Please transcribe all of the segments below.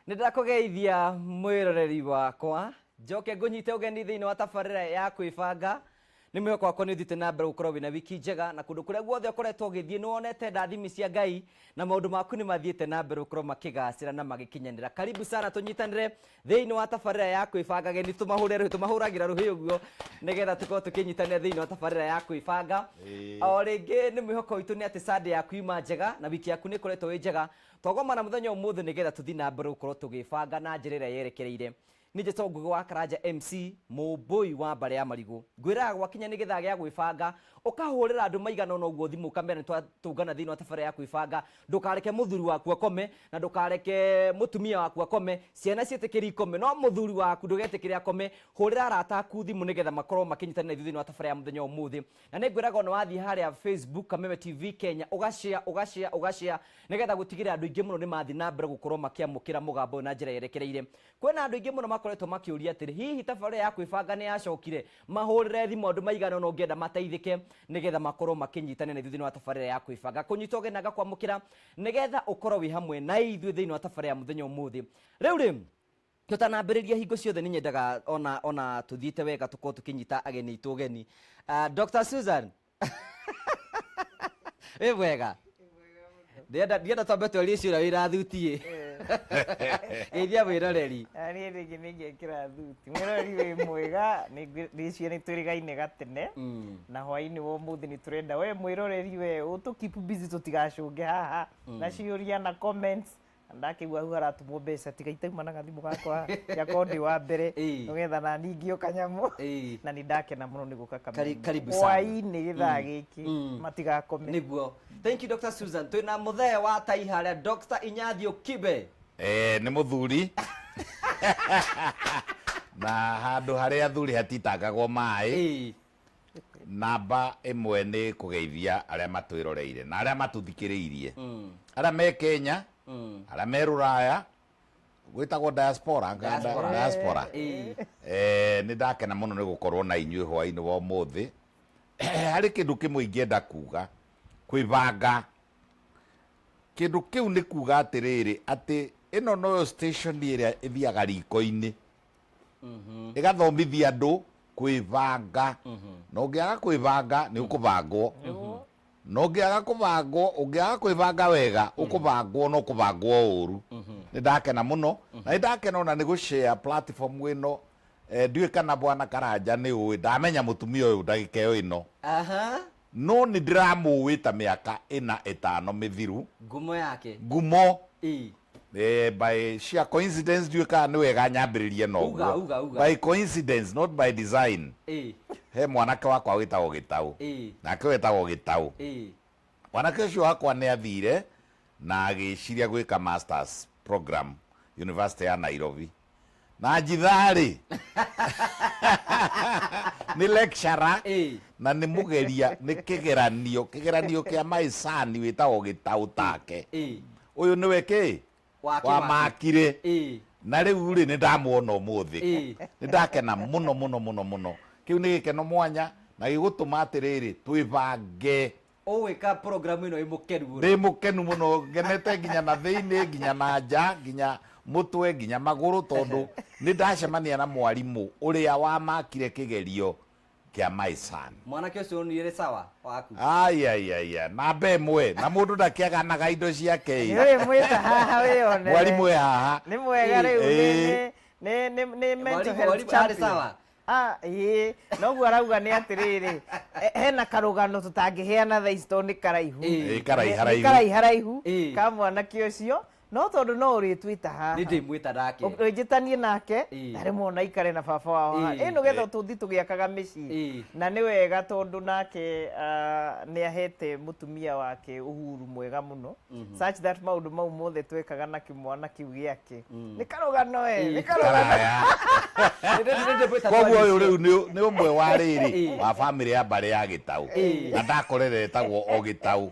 Nĩndakũgeithia mwĩroreri wakwa njoke ngũnyite ũgeni thĩinĩ wa tabarĩra ya kwĩbanga nĩ mwĩhoko wakwa nĩ ũthiĩte na mbere gũkorwo wĩna wiki njega na kũndũ kũrĩa guothe ũkoretwo ũgĩthiĩ nĩwonete ndathimi cia Ngai na maũndũ maku nĩ mathiĩte na mbere gũkorwo makĩgacĩra na magĩkinyanĩra. Karibu sana tũnyitanĩre thĩinĩ wa tabarĩra ya kwĩbanga. Geni tũmahũragĩra rũhĩ ũguo nĩgetha tũkorwo tũkĩnyitanĩra thĩinĩ wa tabarĩra ya kwĩbanga. O rĩngĩ nĩ mwĩhoko witũ nĩ atĩ Sunday yaku yuma njega na wiki yaku nĩ ĩkoretwo ĩ njega. Twagomana mũthenya ũmũthĩ nĩgetha tũthiĩ na mbere gũkorwo tũgĩbanga na njĩra ĩrĩa yerekereire. Nije to Ngugi wa Karanja MC Mũmbũi wa Mbare ya Marigũ. Ngwĩraga gwakinya nĩ gĩthaa gĩa gwĩbanga ũkahũrĩra andũ maigana ũna ũguo thimũ kamera nĩtwatũngana thĩinĩ wa tabarĩra ya kwĩbanga. Ndũkareke mũthuri waku akome na ndũkareke mũtumia waku akome, ciana ciĩtĩkĩrie ikome no mũthuri waku ndũgetĩkĩre akome. Hũrĩra arata aku thimũ nĩgetha makorwo makĩnyitanĩra thĩinĩ wa tabarĩra ya mũthenya ũmũthĩ. Na nĩngwĩraga ona wathiĩ harĩa Facebook Kameme TV Kenya ũgashare nĩgetha gũtigĩrĩra andũ aingĩ mũno nĩ mathiĩ na mbere gũkorwo makĩamũkĩra mũgambo na njĩra yerekereire. Kwĩna andũ aingĩ mũno makoretwo makĩũria atĩrĩ hihi tabarĩra ya kwĩbanga nĩ yacokire, mahũrĩre thimũ andũ maigana ũna ũngĩenda mateithĩke nĩgetha makorwo makĩnyitanĩra thĩinĩ wa tabarĩra ya kwĩbanga. Kũnyita ũgeni na gakwamũkĩra nĩgetha ũkorwo wĩ hamwe na ithuĩ thĩinĩ wa tabarĩra ya mũthenya ũmũthĩ. Rĩu tũtanambĩrĩria hingo ciothe nĩ nyendaga ona tũthiĩte wega tũkorwo tũkĩnyita ageni itũ ũgeni. Dr. Susan wĩ wega? Ndienda twambe twarie ciũria wĩra thuti ĩithia wĩroreri. Niĩ rĩngĩ nĩngĩkĩra thuti. Mwĩroreri wĩ mwega, ndĩciria nĩtũrĩgaine gatene na hwainĩ wa ũmũthĩ nĩtũrenda we mwĩroreri we ũtũ-keep busy tũtigacũnge haha na ciũria na comments. Ndakĩigua hau haratumwo mbeca tiga itauma na gathimũ gakwa gakorwo ndĩ wa mbere nĩgetha na ningĩ kanyamũ na nĩndakena mũno nĩ gũka Kameme hwainĩ gĩthaa gĩkĩ matigakome nĩguo. Thank you Dr. Susan. Twĩna mũthee wa tai harĩa Dr. Inyathio Kibe. Nĩ mũthuri na handũ harĩa athuri hatitangagwo maĩ. Namba ĩmwe nĩ kũgeithia arĩa matwĩroreire na arĩa matũthikĩrĩirie, arĩa me Kenya, arĩa me Rũraya, gwĩtagwo diaspora. Nĩ ndakena mũno nĩ gũkorwo na inyuĩ hwainĩ wa ũmũthĩ. Harĩ kĩndũ kĩmwe ingĩenda kuga kwĩbanga. Kĩndũ kĩu nĩ kuga atĩrĩrĩ atĩ ĩno noyo station ĩrĩa ĩthiaga riko-inĩ ĩgathomithia andũ kwĩbanga. Na ũngĩaga kwĩbanga nĩ ũkũbangwo, na ũngĩaga kũbangwo, ũngĩaga kwĩbanga wega ũkũbangwo no kũbangwo ũru. Nĩ ndakena mũno na nĩ ndakena ona nĩ gũshare platform ĩno. Ndiũĩ kana Bwana Karanja nĩ ũĩ, ndamenya mũtumia ũyũ ndagĩka ĩno no nĩ ndĩramũĩ ta mĩaka 4-5 mĩthiru. Ngumo yake ngumo by sheer coincidence ndiũĩ kana nĩ wega nyambĩrĩrie noguo. By coincidence not by design. He mwanake wakwa wĩtagwo Gĩtaũ, nake wĩtagwo Gĩtaũ. Mwanake ũcio wakwa nĩ athire na agĩciria gwĩka masters program University ya Nairobi na njitharĩ nĩ lecturer na nĩ mũgeria, nĩ kĩgeranio kĩa maicani wĩtagwo Gĩtaũ take. Ũyũ nĩwe kĩ wamakire na rĩu nĩ ndamuona ũmũthĩ. Nĩ ndakena mũno. Kĩu nĩ gĩkeno mwanya na gĩgũtũma atĩrĩrĩ twĩbange. Ũgwĩka program ĩno ĩmũkenu. Ndĩ mũkenu mũno, ngenete nginya na thĩinĩ nginya na nja nginya mũtwe nginya magũrũ tondũ nĩ ndacemania na mwarimũ ũrĩa wamakire kĩgerio kĩa maicani. Mwanake ũcio nĩ sawa waku? Namba ĩmwe na mũndũ ndakĩaganaga indo ciake. Nĩ mwĩta haha wĩone. Mwarimũ wĩ haha. Nĩ mwega rĩu nĩ mental health champion. Noguo arauga nĩ atĩrĩrĩ hena karũgano tũtangĩheana thaa ici tondũ nĩ karaihu haraihu ka mwanake ũcio no tondũ no ũrĩtwĩta haha nĩ ndĩmwĩta nake ũnjĩtanie nake ndarĩ mona ikare na baba wao ĩ nĩgetha tũthi tũgĩakaga mĩciĩ na nĩ wega tondũ nake nĩ ahete mũtumia wake ũhuru mwega mũno such that maũndũ mau mothe twekaga na kĩmwana kĩu gĩake nĩ karũgano nĩ karũgano. Koguo ũyũ rĩu nĩ ũmwe wa rĩrĩ wa bamĩrĩ ya Mbare ya Gĩtaũ na ndakorere etagwo o Gĩtaũ.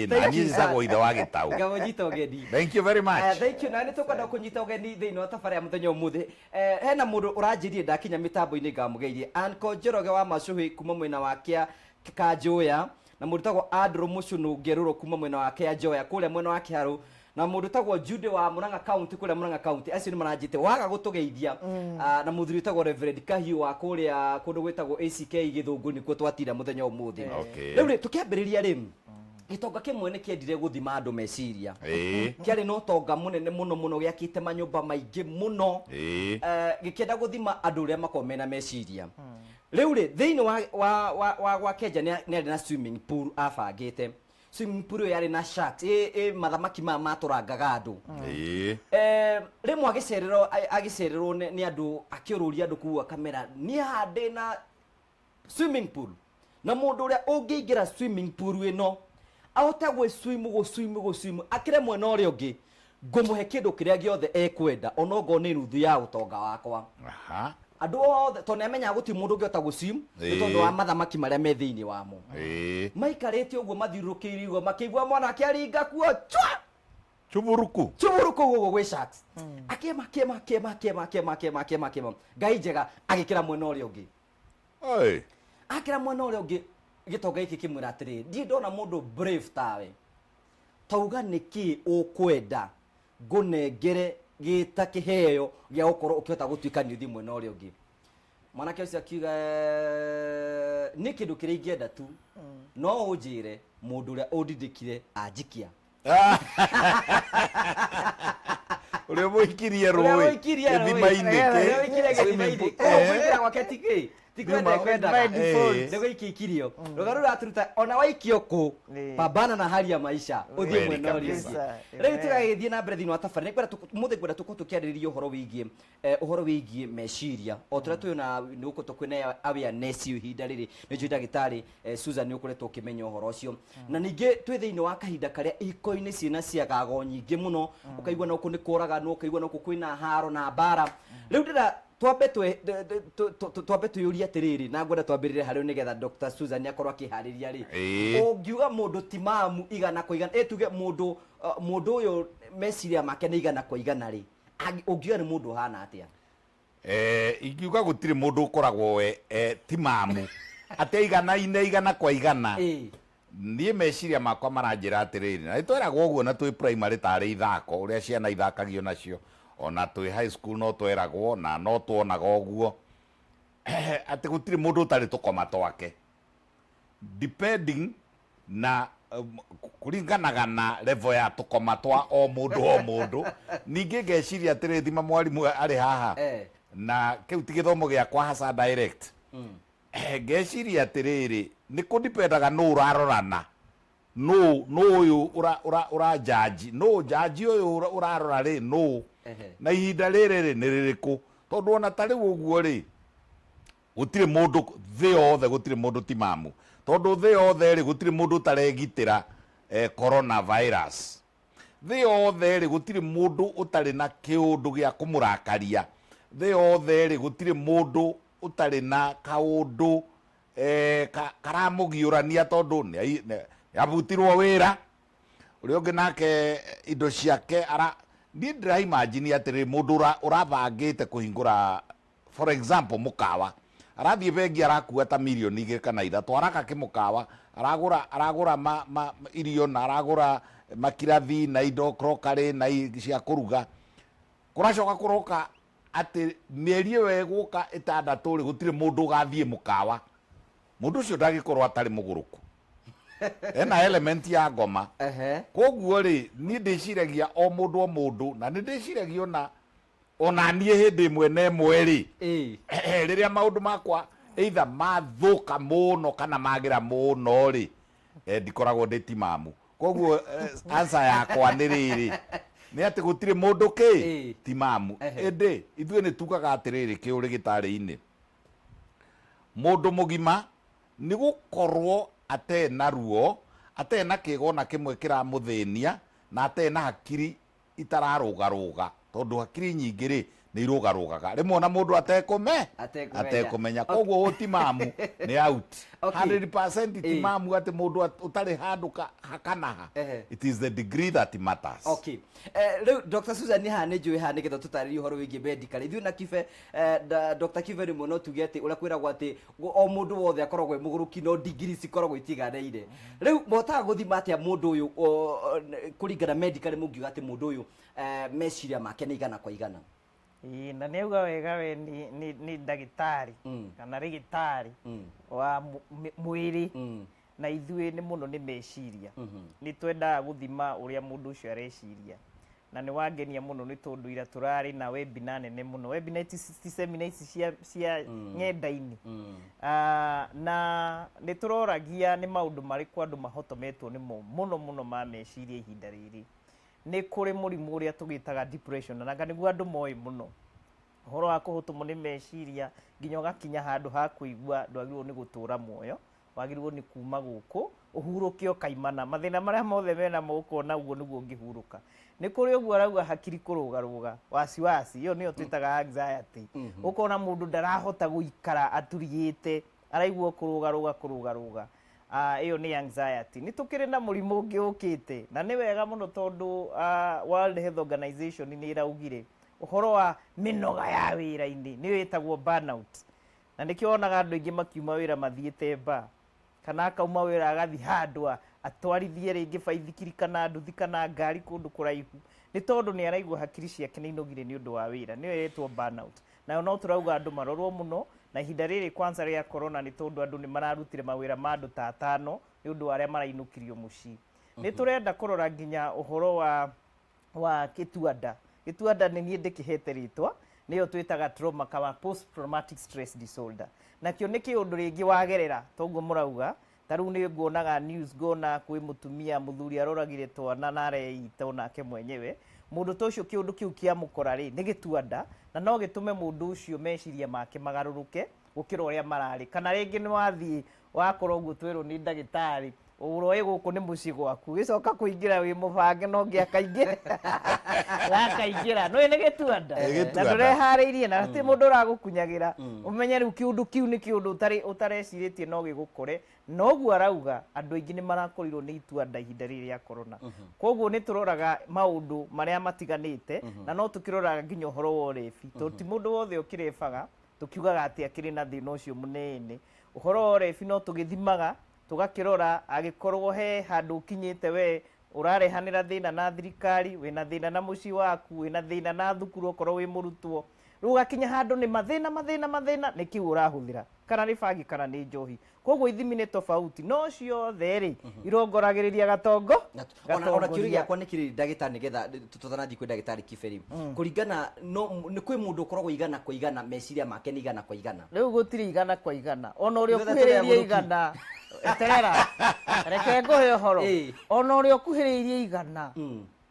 Na niĩ njĩtagwo ithe wa Gĩtaũ. Ngawanyita ũgeni. Thank you very much. Thank you. Na nĩ tũkwenda kũnyita ũgeni thĩinĩ wa tabarĩra ya mũthenya ũmũthĩ. Hena mũndũ ũranjĩrie ndakinya mĩtambo-inĩ ngamũgeithie. Anko Njoroge wa Macũhĩ kuma mwena wa Kanjũya na mũndũ tagwo Andrew Mũcũnũ Ngerũrũ kuma mwena wa Kĩanjoya kũrĩa mwena wa Kĩharũ, na mũndũ tagwo Jude wa Murang'a County kũrĩa Murang'a County. Acio nĩ maranjĩte waga gũtũgeithia, na mũthuri tagwo Reverend Kahiũ wa kũrĩa kũndũ gwĩtagwo ACK Gĩthũngũ nĩkuo twatira mũthenya ũmũthĩ. Rĩu tũkĩambĩrĩria rĩ, gĩtonga kĩmwe nĩ kĩendire gũthima andũ meciria, kĩarĩ na ũtonga mũnene mũno gĩakĩte manyũmba maingĩ mũno, gĩkĩenda gũthima andũ ũrĩa makoragwo mena meciria. Rĩu rĩ, thĩinĩ wa Kenja nĩ arĩ na swimming pool abangĩte. Swimming pool ĩyo yarĩ na sharks, mathamaki maya matũrangaga andũ. Rĩmwe agĩcererwo nĩ andũ, akĩũrũria andũ kuua kamera, niĩ haha ndĩna swimming pool, na mũndũ ũrĩa ũngĩingĩra swimming pool ĩno ahote gwĩswim akĩre mwena ũrĩa ũngĩ, ngũmũhe kĩndũ kĩrĩa gĩothe ekwenda, onokorwo nĩ nuthu ya ũtonga wakwa. Andũ othe tondũ nĩamenyaga gũtirĩ mũndũ ũngĩhota gũswim nĩ tondũ wa mathamaki marĩa me thĩinĩ wamo. Maikarĩte ũguo mathiũrũrũkĩirie ũguo makĩigua mwanake aringa kuo Chuburuku gũgũ gwĩ sharks. Akĩema Ngai njega agĩkĩra mwena ũrĩa ũngĩ. Akĩra mwena ũrĩa ũngĩ, gĩtonga gĩkĩ kĩmwĩra atĩrĩrĩ, ndiĩ ndona mũndũ brave tawe, tauga nĩkĩ ũkwenda ngũnengere gĩta kĩheo gĩa gũkorwo ũkĩhota gũtuĩka nĩũthiĩ mwena ũrĩa ũngĩ. Mwanake ũcio akiuga nĩ kĩndũ kĩrĩa ingĩenda tu, no ũnjĩre mũndũ ũrĩa ũndindĩkire anjikia. Ũrĩa mũikirie rũĩ gĩthima-inĩ kũingĩra gwake tikĩ tikwenda kwendaga nĩguo ikiikirio. Rũgarũ raturuta ona waikio kũ, pambana na hali ya maisha ũthiĩ mwena ũrĩa ũngĩ. Rĩu tũgagĩthiĩ na mbere thĩinĩ wa thabarĩ, mũthĩ ngwenda tũkorwo tũkĩarĩrĩria ũhoro wĩgiĩ meciria, o tũrĩa twĩ na nĩ gũkorwo kwĩna awareness ihinda rĩrĩ, nĩ njũĩ ndagĩtarĩ Susan nĩ ũkoretwo ũkĩmenya ũhoro ũcio, na ningĩ twĩ thĩinĩ wa kahinda karĩa iko-inĩ ciĩna ciagago nyingĩ mũno, ũkaigua na gũkũ nĩ kũraganwo, ũkaigua na gũkũ kwĩna haro na mbara. Rĩu ndĩra twambe twĩyũrie atĩrĩrĩ, na ngwenda twambĩrĩre harĩ nĩgetha Dr. Susan akorwo akĩharĩria rĩ, ũngiuga mũndũ timamu igana kwa igana, tuge mũndũ ũyũ meciria make nĩ igana kwa igana rĩ, ũngiuga nĩ mũndũ ũhana atĩa? Ingiuga gũtirĩ mũndũ ũkoragwo we timamu atĩ igana kwa igana. Niĩ meciria makwa maranjĩra atĩrĩrĩ, na nĩtweragwo ũguo na twĩ primary tarĩ ithako ũrĩa ciana ithakagio nacio, ona twĩ high school no tweragwo na no tuonaga ũguo atĩ gũtirĩ mũndũ ũtarĩ tũkoma twake, depending na kũringanaga na level ya tũkoma twa o mũndũ. Ningĩ ngeciria atĩrĩrĩ, thima mwarimũ arĩ haha na kĩu ti gĩthomo gĩakwa hasa direct, ngeciria atĩrĩrĩ nĩ kũdipendaga nũ ũrarorana, nũ ũyũ ũrajaji, nũ jaji ũyũ ũrarora rĩ, nũ na ihinda rĩrĩ rĩ nĩ rĩrĩkũ, tondũ ona ta rĩu ũguo rĩ, gũtirĩ mũndũ thĩ yothe, gũtirĩ mũndũ timamu, tondũ thĩ yothe rĩ gũtirĩ mũndũ ũtaregitĩra coronavirus. Thĩ yothe rĩ gũtirĩ mũndũ ũtarĩ na kĩũndũ gĩa kũmũrakaria. Thĩ yothe rĩ gũtirĩ mũndũ ũtarĩ na kaũndũ karamũgiũrania, tondũ nĩabutirwo wĩra, ũrĩa ũngĩ nake indo ciake niĩ ndĩraimagine atĩrĩ mũndũ ũrabangĩte kũhingũra for example mũkawa, arathiĩ bengi arakua ta mirioni 2 kana 3, araka kĩmũkawa, aragũra irio na aragũra makirathi na indo crockery na cia kũruga, kũracoka kũroka atĩ mĩeri ĩyo ĩgũka 6 rĩ gũtirĩ mũndũ ũgathiĩ mũkawa. Mũndũ ũcio ndagĩkorwo atarĩ mũgũrũku, ena element ya ngoma. Koguo rĩ niĩ ndĩciragia o mũndũ, na nĩ ndĩciragia ona niĩ hĩndĩ ĩmwe na ĩmwe rĩ, rĩrĩa maũndũ makwa either mathũka mũno kana magĩra mũno rĩ, ndikoragwo ndĩ timamu. Koguo answer yakwa nĩ rĩrĩ, nĩ atĩ gũtirĩ mũndũ timamu. Ĩndĩ ithuĩ nĩ tugaga atĩrĩrĩ kĩũrĩ gĩtarĩ-inĩ, mũndũ mũgima nĩ gũkorwo atena ruo, atena kĩgona kĩmwe kĩramũthĩnia, na atena hakiri itararũgarũga, tondũ hakiri nyingĩ rĩ nä irugarugaga rä mwe ona må ndå atekumenya koguo å ti mamu nä out. Okay. 100% ti mamu atä må ndå å tarä handå hakanaha. It is the degree that matters. Okay. Rĩu Dr. Susan nĩ haha nĩ njũĩ haha nĩgetha tũtarĩrie ũhoro wĩgiĩ medical. Ithuĩ na Kibe, Dr. Kibe rĩmwe no tuge atĩ ũrĩa kwĩragwo atĩ o mũndũ wothe akoragwo mũgũrũki no degree cikoragwo itiganĩire. Rĩu mũhotaga gũthima atĩa mũndũ ũyũ kũringana medical mũngiuga atĩ mũndũ ũyũ meciria make nĩ igana kwa igana? Na nĩ uga wega we ni ndagĩtarĩ kana rĩgĩtarĩ wa mwĩrĩ na ithuĩ nĩ mũno nĩ meciria. Nĩ twendaga gũthima ũrĩa mũndũ ũcio areciria, na nĩ wangenia mũno nĩ tondũ ira tũrarĩ na webinar nene mũno. Webinar ti seminar ici cia ng'enda-inĩ, na nĩ tũroragia nĩ maũndũ marĩkũ andũ mahotometwo nĩmo mũno ma meciria ihinda rĩrĩ. Nĩ kũrĩ mũrimũ ũrĩa tũgĩtaga depression, na nĩguo andũ moĩ mũno ũhoro wa kũhotwo nĩ meciria nginya ũgakinya handũ ha kũigua ndwagĩrĩirwo nĩ gũtũra muoyo, wagĩrĩirwo nĩ kuma gũkũ ũhurũke ũkaimana. Mathĩna marĩa mothe mena ũkona ũguo nĩguo ũngĩhurũka. Nĩ kũrĩ ũguo arauga hakiri kũrũgarũga, wasiwasi, ĩyo nĩyo twĩtaga anxiety. Ũkona mũndũ ndarahota gũikara aturiĩte, araigua kũrũgarũga. Ĩyo nĩ anxiety. Nĩ tũkĩrĩ na mũrimũ ũngĩ ũkĩte, na nĩ wega mũno tondũ World Health Organization nĩ ĩraugire ũhoro wa mĩnoga ya wĩra-inĩ nĩ wĩtagwo burnout. Na nĩkĩo wonaga andũ aingĩ makiuma wĩra mathiĩte mba, kana akauma wĩra agathiĩ handũ atwarithie rĩngĩ baithikiri kana nduthi kana ngari kũndũ kũraihu, nĩ tondũ nĩ araigua hakiri ciake nĩ inogire nĩ ũndũ wa wĩra. Nĩyo ĩtwo burnout. Nayo no tũrauga andũ marorwo mũno, na ihinda rĩrĩ kwanza rĩa corona nĩ tondũ andũ nĩ mararutire mawĩra ma andũ ta 5 nĩ ũndũ wa arĩa marainũkirio mũciĩ. Nĩ tũrenda kũrora nginya ũhoro wa kĩtuanda. Kĩtuanda nĩ niĩ ndĩkĩhete rĩtwa, nĩyo twĩtaga trauma kana post traumatic stress disorder. Nakĩo nĩ kĩũndũ rĩngĩ wagerera toguo mũrauga, ta rĩu nĩ nguonaga news ngona kwĩ mũtumia mũthuri aroragire twana na areita onake mwenyewe. Mũndũ ta ũcio kĩũndũ kĩu kĩamũkora rĩ nĩ gĩtuanda, na no gĩtũme mũndũ ũcio meciria make magarũrũke gũkĩra ũrĩa mararĩ. Kana rĩngĩ nĩ wathiĩ wakorwo ũguo twĩrwo nĩ ndagĩtarĩ ũroi gũkũ nĩ mũciĩ gwaku, gĩcoka kũingĩra wĩ mũbange no ngĩakaingĩra gakaingĩra no nĩ gĩtuanda na ndũreharĩirie na atĩ mũndũ ũragũkunyagĩra ũmenye rĩu kĩũndũ kĩu nĩ kĩũndũ ũtarecirĩtie no gĩgũkore. Noguo arauga andũ aingĩ nĩ marakorirwo nĩ ituanda ihinda rĩrĩ rĩa corona. Koguo nĩ tũroraga maũndũ marĩa matiganĩte, na no tũkĩroraga nginya ũhoro wa ũrebi, tondũ ti mũndũ wothe ũkĩrebaga tũkiugaga atĩ akĩrĩ na thĩna ũcio mũnene. Ũhoro wa ũrebi no tũgĩthimaga tũgakĩrora agĩkorwo he handũ ũkinyĩte we ũrarehanĩra thĩna na thirikari, wĩna thĩna na mũciĩ waku, wĩna thĩna na thukuru okorwo wĩ mũrutwo, rĩu ũgakinya handũ nĩ mathĩna nĩ kĩu ũrahũthĩra, kana nĩ bangi kana nĩ njohi. Koguo ithimi nĩ tofauti, no ciothe rĩ irongoragĩrĩria gatongo. Ona kĩũria gĩakwa nĩ kĩrĩ ndagĩtarĩ nĩgetha tũtanathiĩ kwĩ ndagĩtarĩ Kibe, kũringana nĩ kwĩ mũndũ ũkoragwo igana kwa igana meciria make nĩ igana kwa igana. Rĩu gũtirĩ igana kwa igana, ona ũrĩa ũkuhĩrĩirie igana eterera reke ngũhe ũhoro, ona ũrĩa ũkuhĩrĩirie igana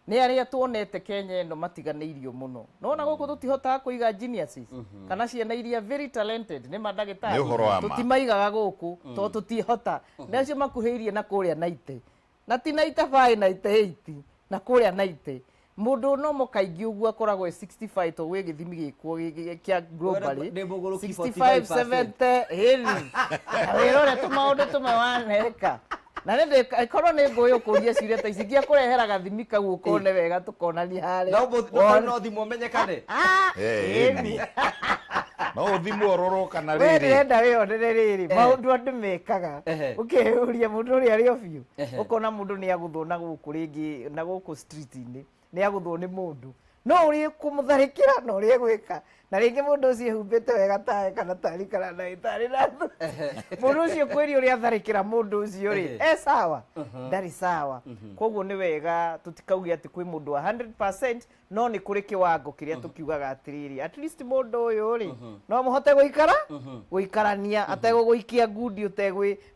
nĩ arĩa tuonete Kenya ĩno matiganĩirio mũno. Nona gũkũ tũtihotaga kũiga geniuses kana ciana iria very talented nĩ mandagĩtarĩ, tũtimaigaga gũkũ tondũ tũtihota. Nacio makuhĩrĩirie na kũrĩa 90 na ti 95 98 na kũrĩa 90. Mũndũ no mũkaingĩ ũguo akoragwo 65 to gwĩ gĩthimi gĩkwo kĩa globally 65 70 hĩni na wĩrore tũmaũndũ tũmwe waneka. Na nĩ korwo nĩ ngũĩ ũkũria ciũria ta ici ngĩakũrehera gathimi kau ũkone wega tũkonani harĩa no thimũ ũmenyekane no ũthimwo ũrorwo kana rĩrĩ ndĩrenda wĩonere rĩrĩ maũndũ andũ mekaga ũkĩũria mũndũ ũrĩa arĩ o biũ ũkona mũndũ nĩ agũthwo na gũkũ rĩngĩ na gũkũ street-inĩ nĩ agũthwo nĩ mũndũ no ũrĩ kũmũtharĩkĩra na ũrĩ gwĩka na rĩngĩ mũndũ ũcio ehumbĩte wega tawe kana tarĩ kana ndagĩtarĩ na mũndũ ũcio kwĩri ũrĩa atharĩkĩra mũndũ ũcio rĩ sawa ndarĩ sawa. Koguo nĩ wega tũtikauge atĩ kwĩ mũndũ wa 100%, no nĩ kũrĩ kĩwango kĩrĩa tũkiugaga atĩrĩrĩ at least mũndũ ũyũ rĩ no mũhote gũikarania ategũgũikia ngundi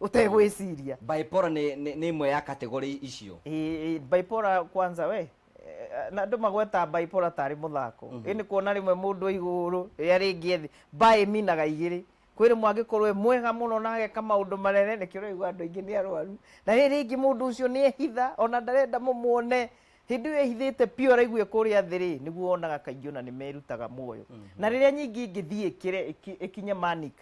ũtegwĩciria. Bipolar nĩ imwe ya category icio. Bipolar kwanza we na andũ magweta bipolar tarĩ mũthako. Ĩnĩ kuona rĩmwe mũndũ igũrũ rĩrĩa rĩngĩ thĩ mbaĩ minaga igĩrĩ kwĩ rĩmwe angĩkorwo mwega mũno na ageka maũndũ manene nĩkĩo rĩu andũ aingĩ nĩ arwaru, na rĩngĩ mũndũ ũcio nĩ ehitha ona ndarenda mũmuone hindi ĩyo ĩhithĩte pio raigua kũrĩa thĩ rĩ nĩguo wonaga kaingĩ ona nĩ merutaga muoyo na rĩrĩa nyingĩ ingĩthiĩ ĩkinye manic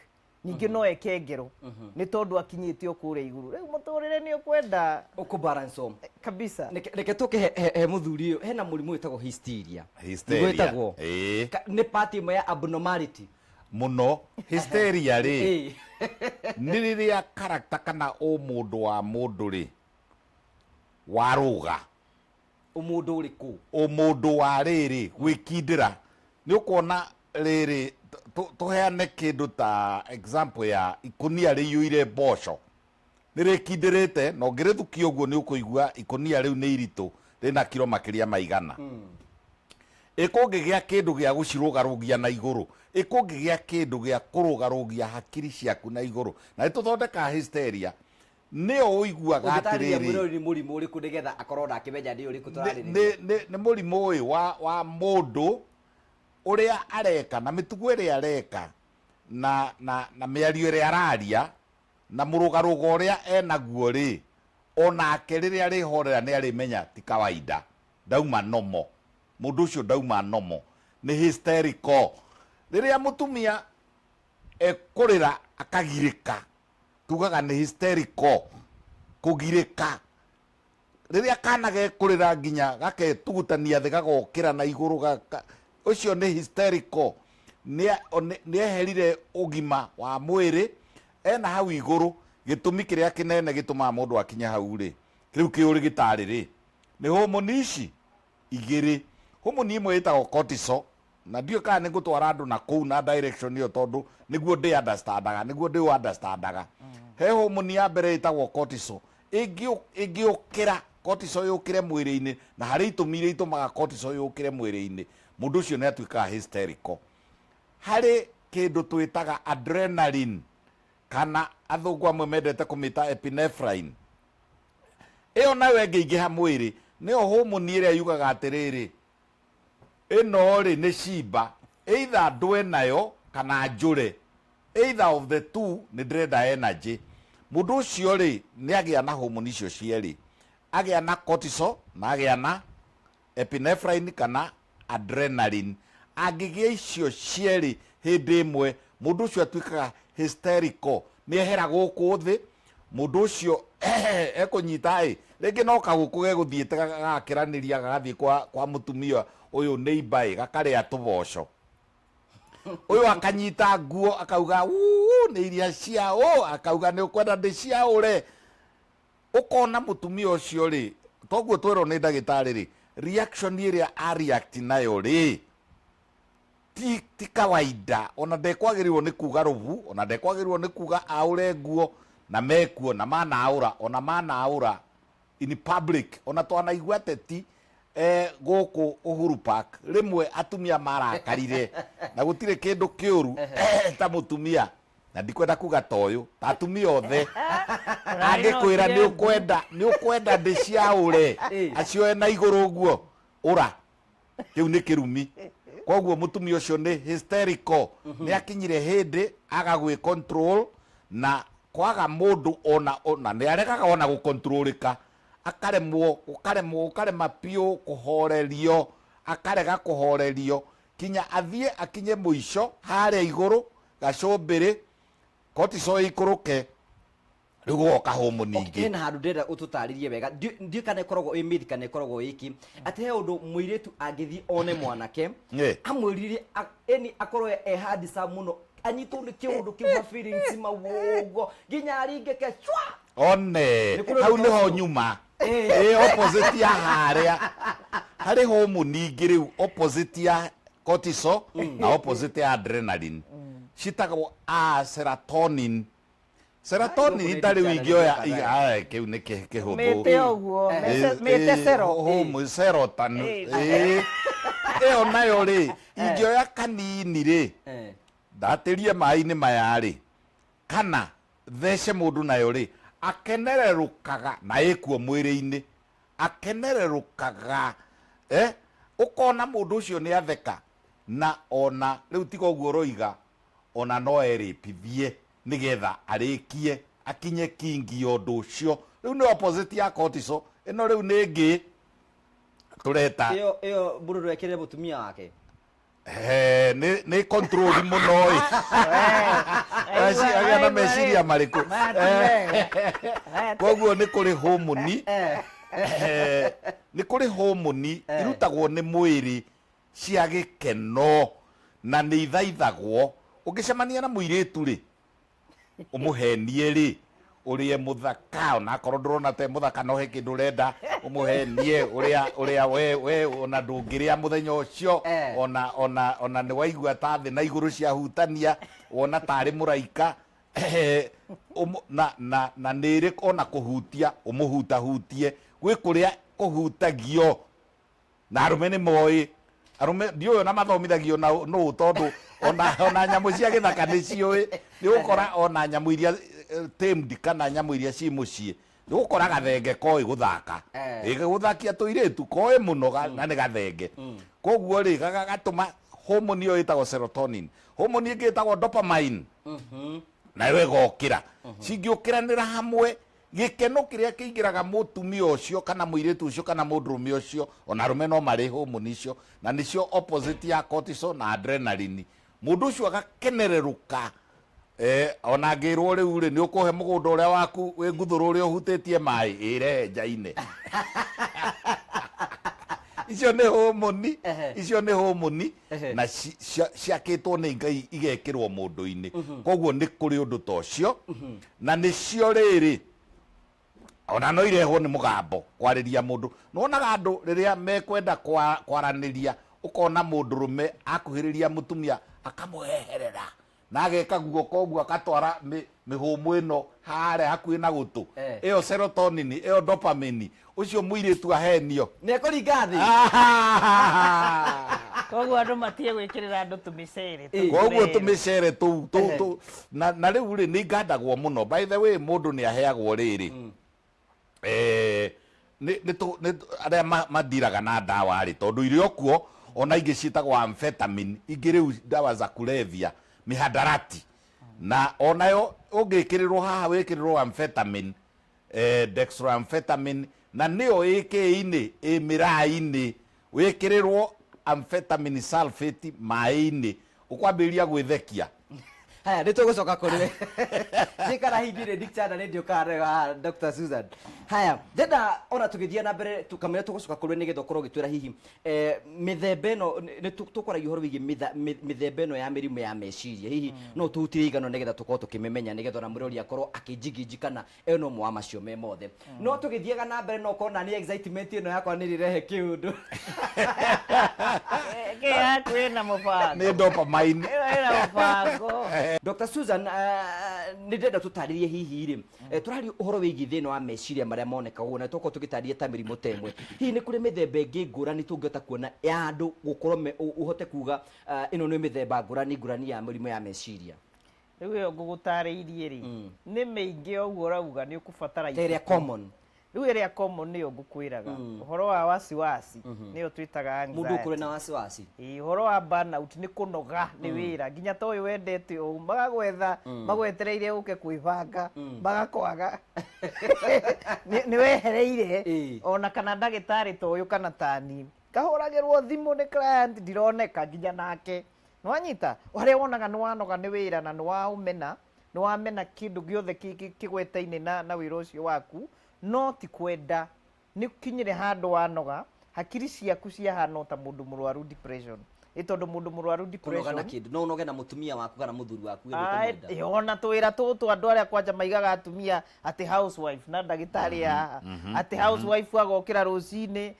ningĩ no eke ngero nĩ tondũ akinyĩte o kũrĩa igũrũ rĩu mũtũrĩre nĩ ũkwenda balance kabisa reke tũke he mũthuri ũyũ hena mũrimũ wĩtagwo hysteria Hysteria. nĩ part ĩmwe ya abnormality muno hysteria rĩ nĩ rĩrĩa character kana mũndũ wa mũndũ rĩ warũga ũmũndũ ũrĩkũ mũndũ wa rĩrĩ gwĩkindĩra nĩ ũkuona rĩrĩ tũheane kĩndũ ta example ya ikonia rĩiyũire mboco nĩ rĩkindĩrĩte na ũngĩrĩthukia ũguo nĩ ũkũigua ikonia rĩu nĩ iritũ rĩna kiro makĩria ma 100 ĩkũngĩgĩa kĩndũ gĩa gũcirũgarũgia na igũrũ ĩkũngĩgĩa kĩndũ gĩa kũrũgarũgia hakiri ciaku na igũrũ na nĩtũthondeka hysteria nĩyo ũiguaga atĩrĩrĩ nĩ mũrimũ ũrĩkũ nĩgetha akorwo ndakĩmenya nĩ ũrĩkũ tũrarĩrĩria nĩ mũrimũ ũyũ wa mũndũ ũrĩa areka na mĩtugo ĩrĩa areka na mĩario ĩrĩa araria na mũrũgarũgo ũrĩa enaguo rĩ onake rĩrĩa arĩhorera nĩ arĩmenya ti kawaida ndauma nomo mũndũ ũcio ndauma nomo nĩ hysterical rĩrĩa mũtumia ekũrĩra akagirĩka tugaga nĩ hysterical kũgirĩka rĩrĩa kana gekũrĩra nginya gaketugutania thĩ gagokĩra na igũrũ ũcio nĩ hysterical nĩ eherire ũgima wa mwĩrĩ ena hau igũrũ gĩtũmi kĩrĩa kĩnene gĩtũmaga mũndũ akinya hau rĩ rĩu kĩũrigitari rĩ nĩ homoni ici igĩrĩ homoni ĩmwe ĩtagwo cortisol na ndiũ kana nĩ ngũtwara andũ na kũu na direction ĩyo tondũ nĩguo ndĩ understandaga he homoni ya mbere ĩtagwo cortisol ĩngĩũkĩra cortisol yũkĩre mwĩrĩ-inĩ na harĩ itũmi iria itũmaga cortisol yũkĩre mwĩrĩ-inĩ mũndũ ũcio nĩ atuĩkaga hysterical harĩ kĩndũ twĩtaga adrenaline kana athũngũ amwe mendete kũmĩta epinephrine ĩyo nayo ĩngĩingĩha mwĩrĩ nĩyo homoni ĩrĩa yugaga atĩrĩrĩ ĩno rĩ nĩ cimba either ndwe nayo kana njũre either of the two nĩ ndĩrenda energy mũndũ ũcio rĩ nĩ agĩa na homoni icio cierĩ agĩa na cortisol na agĩa na epinephrine kana adrenaline angĩgĩa icio cierĩ hĩndĩ ĩmwe mũndũ ũcio atuĩkaga hysterical nĩ ehera gũkũ thĩ mũndũ ũcio ekũnyita rĩngĩ no kagũkũ gegũthiĩte gagakĩranĩria gagathiĩ kwa mũtumia ũyũ neighbor gakarĩa tũboco ũyũ akanyita nguo akauga nĩ iria ciao akauga nĩ ũkwenda ndĩciaũre ũkona mũtumia ũcio rĩ toguo twĩrwo nĩ ndagĩtarĩ rĩ reaction ĩrĩa react nayo rĩ ti kawaida ona ndekwagĩrĩrwo nĩ kuga rũbu ona ndekwagĩrĩrwo nĩ kuga aũre nguo na mekuo na manaũra in public ona twanaigua teti gũkũ Uhuru Park rĩmwe atumia marakarire na gũtirĩ kĩndũ kĩũru ta mũtumia na ndikwenda kuga toyũ ta atumia othe angĩkwĩra nĩ ũkwenda ndĩciaũre acio na igũrũ ũguo ũra kĩu nĩ kĩrumi koguo mũtumia ũcio nĩ hysterical nĩ akinyire hĩndĩ agagwĩ control na kwaga mũndũ ona nĩ aregaga ona gũkontrolĩka ũkarema piũ kũhorerio akarega kũhorerio kinya athiĩ akinye mũico harĩa igũrũ gacũmbĩrĩ cortisol ikũrũke rĩu gũgoka homoni ingĩ hena handũ ndĩrenda ũtũtarĩrie wega ndiũ kana ĩkoragwo ĩ myth kana ĩkoragwo ĩki atĩ he ũndũ mũirĩtu angĩthiĩ one mwanake amwĩrire akorwo handsome mũno anyitwo nĩ kĩũndũ kĩu feelings mauguo nginya aringĩke one hau nĩho nyuma opposite ya harĩa harĩ homoni ingĩ rĩu opposite ya cortisol na opposite ya adrenaline citagwo serotonin serotonin ndarĩ ingĩoya kĩu nĩ kĩhũthũ mĩte ũguo mĩte serotonin ĩyo nayo rĩ ingĩoya kanini rĩ ndatĩrie maĩ-inĩ maya rĩ kana thece mũndũ nayo rĩ akenererũkaga na ĩkuo mwĩrĩ-inĩ akenererũkaga ũkona mũndũ ũcio nĩ atheka na ona rĩu tiga ũguo roiga ona no erĩpithie nĩgetha arĩkie akinye kingi ũndũ ũcio rĩu nĩ opposite ya cortisol ĩno rĩu nĩ ngĩ tureta iyo bururu ekirire mutumia wake nä control muno agä na meciria marĩkũ koguo nĩ kũrĩ homoni nĩ kũrĩ homoni irutagwo nĩ mwĩrĩ cia gĩkeno na nĩ ithaithagwo ũngĩcemania na mũirĩtu rĩ ũmũhenie rĩ ũrĩa mũthaka ona akorwo ndũrona te mũthaka no he kĩndũ ũrenda ũmũhenie ũrĩa we ona ndũngĩrĩa mũthenya ũcio ona nĩ waigua ta thĩ na igũrũ ciahutania wona tarĩ mũraika na nĩrĩ ona kũhutia ũmũhutahutie gwĩ kũrĩa kũhutagio na arũme nĩ moĩ arũme ndiũĩ ona mathomithagio nũũ tondũ ona nyamũ cia gĩthaka nĩ ciũĩ nĩ gũkora ona nyamũ iria tamed kana nyamũ iria ci mũciĩ nĩ gũkora gathenge koĩ gũthaka gũthakia tũirĩtu koĩ mũno na nĩ gathenge koguo rĩ gagatũma homoni ĩyo ĩtagwo serotonin homoni ĩngĩ ĩtagwo dopamine nayo ĩgokĩra cingĩũkĩranĩra hamwe gĩkeno kĩrĩa kĩingĩraga mũtumia ũcio kana mũirĩtu ũcio kana mũndũrũme ũcio ona arũme no marĩ homoni icio na nĩcio opposite ya cortisol na adrenaline mũndũ ũcio agakenererũka ona ngĩrwo rĩu rĩ nĩ ũkũhe mũgũnda ũrĩa waku wĩ nguthũrũ ũrĩa ũhutĩtie maĩ ĩrehe nja-inĩ icio nĩ homoni na ciakĩtwo nĩ Ngai igekĩrwo mũndũ-inĩ koguo nĩ kũrĩ ũndũ ta ũcio na nĩcio rĩrĩ ona no irehwo nĩ mũgambo kwarĩria mũndũ nĩwonaga andũ rĩrĩa mekwenda kwaranĩria ũkona mũndũrũme akuhĩrĩria mũtumia akamũheherera na ageka guoko ũguo akatwara mĩhũmũ ĩno harĩa hakuhĩ na gũtũ ĩyo serotonin ĩyo dopamine ũcio mũirĩtu ahenio nĩ ekũringa thĩ koguo andũ matige gwĩkĩrĩra andũ tũmĩcere koguo tũmĩcere tũu na rĩu rĩ nĩ ngandagwo mũno by the way mũndũ nĩ aheagwo rĩrĩ arĩa mathiraga na ndawa rĩ tondũ irĩ okuo ona ingĩ ciĩtagwo amphetamine ingĩ rĩu ndawa za kulevya mihadarati na onayo ũngĩkĩrĩrwo haha wĩkĩrĩrwo amphetamine dextroamphetamine na nĩyo ĩkĩ-inĩ mĩraa-inĩ wĩkĩrĩrwo amphetamine sulfate maĩ-inĩ ũkwambĩrĩria gwĩthekia haya nĩ tũgũcoka kũrĩ we cikara hihi ndirĩ dictada nĩ ndĩũkarega Dr. Susan haya ndenda ona tũgĩthiĩ na mbere kamere tũgũcoka kũrĩ we nĩgetha ũkorwo ũgĩtwĩra hihi mĩthemba ĩno nĩ tũkwaragia ũhoro wĩgiĩ mĩthemba ĩno ya mĩrimũ ya meciria hihi no tũhutire igano nĩgetha tũkorwo tũkĩmĩmenya nĩgetha ona mũrori akorwo akĩnjigiji kana ĩyo no mwa macio me mothe no tũgĩthiĩga na mbere no ũkorwo na nĩ excitement ĩno yakwa nĩ rĩrehe kĩũndũ kwĩna mũbango nĩ dopamine kwĩna mũbango Dr. Susan nĩ ndenda tũtarĩrie hihi rĩ tũraria ũhoro wĩgiĩ thĩna wa meciria marĩa monekaga na tũkorwo tũgĩtarĩria ta mĩrimũ ta ĩmwe hihi nĩ kũrĩ mĩthemba ĩngĩ ngũrani tũngĩhota kuona ya andũ gũkorwo ũhote kuga ĩno nĩ mĩthemba ngũrani ya mĩrimũ ya meciria rĩu ĩyo ngũgũtarĩirie rĩ nĩ mĩingĩ ũguo ũrauga nĩ ũkũbatara ĩrĩa common rĩu ĩrĩa common nĩyo ngũkwĩraga ũhoro wa wasiwasi nĩyo twĩtaga anxiety mũndũ kũrĩ na wasiwasi ũhoro wa burnout nĩ kũnoga nĩ wĩra nginya ta ũyũ wendete ũũ magagwetha magwetereire ũke kwĩbanga magakwaga nĩ wehereire ona kana ndagĩtarĩ ta ũyũ kana tani kahũragĩrwo thimũ nĩ client ndironeka nginya nake nĩwanyita harĩa wonaga nĩ wanoga nĩ wĩra na nĩ wamena kĩndũ gĩothe kĩgwetaine na wĩra ũcio waku no ti kwenda nĩ kinyire handũ wanoga hakiri ciaku ciahana ta mũndũ mũrwaru depression ĩtondũ mũndũ mũrwaru depression na kĩndũ no ũnoge na mũtumia waku kana mũthuri waku ona twĩra tũtũ andũ arĩa kwanja maigaga atumia atĩ housewife na ndagĩtarĩ haha atĩ housewife agokĩra rũcinĩ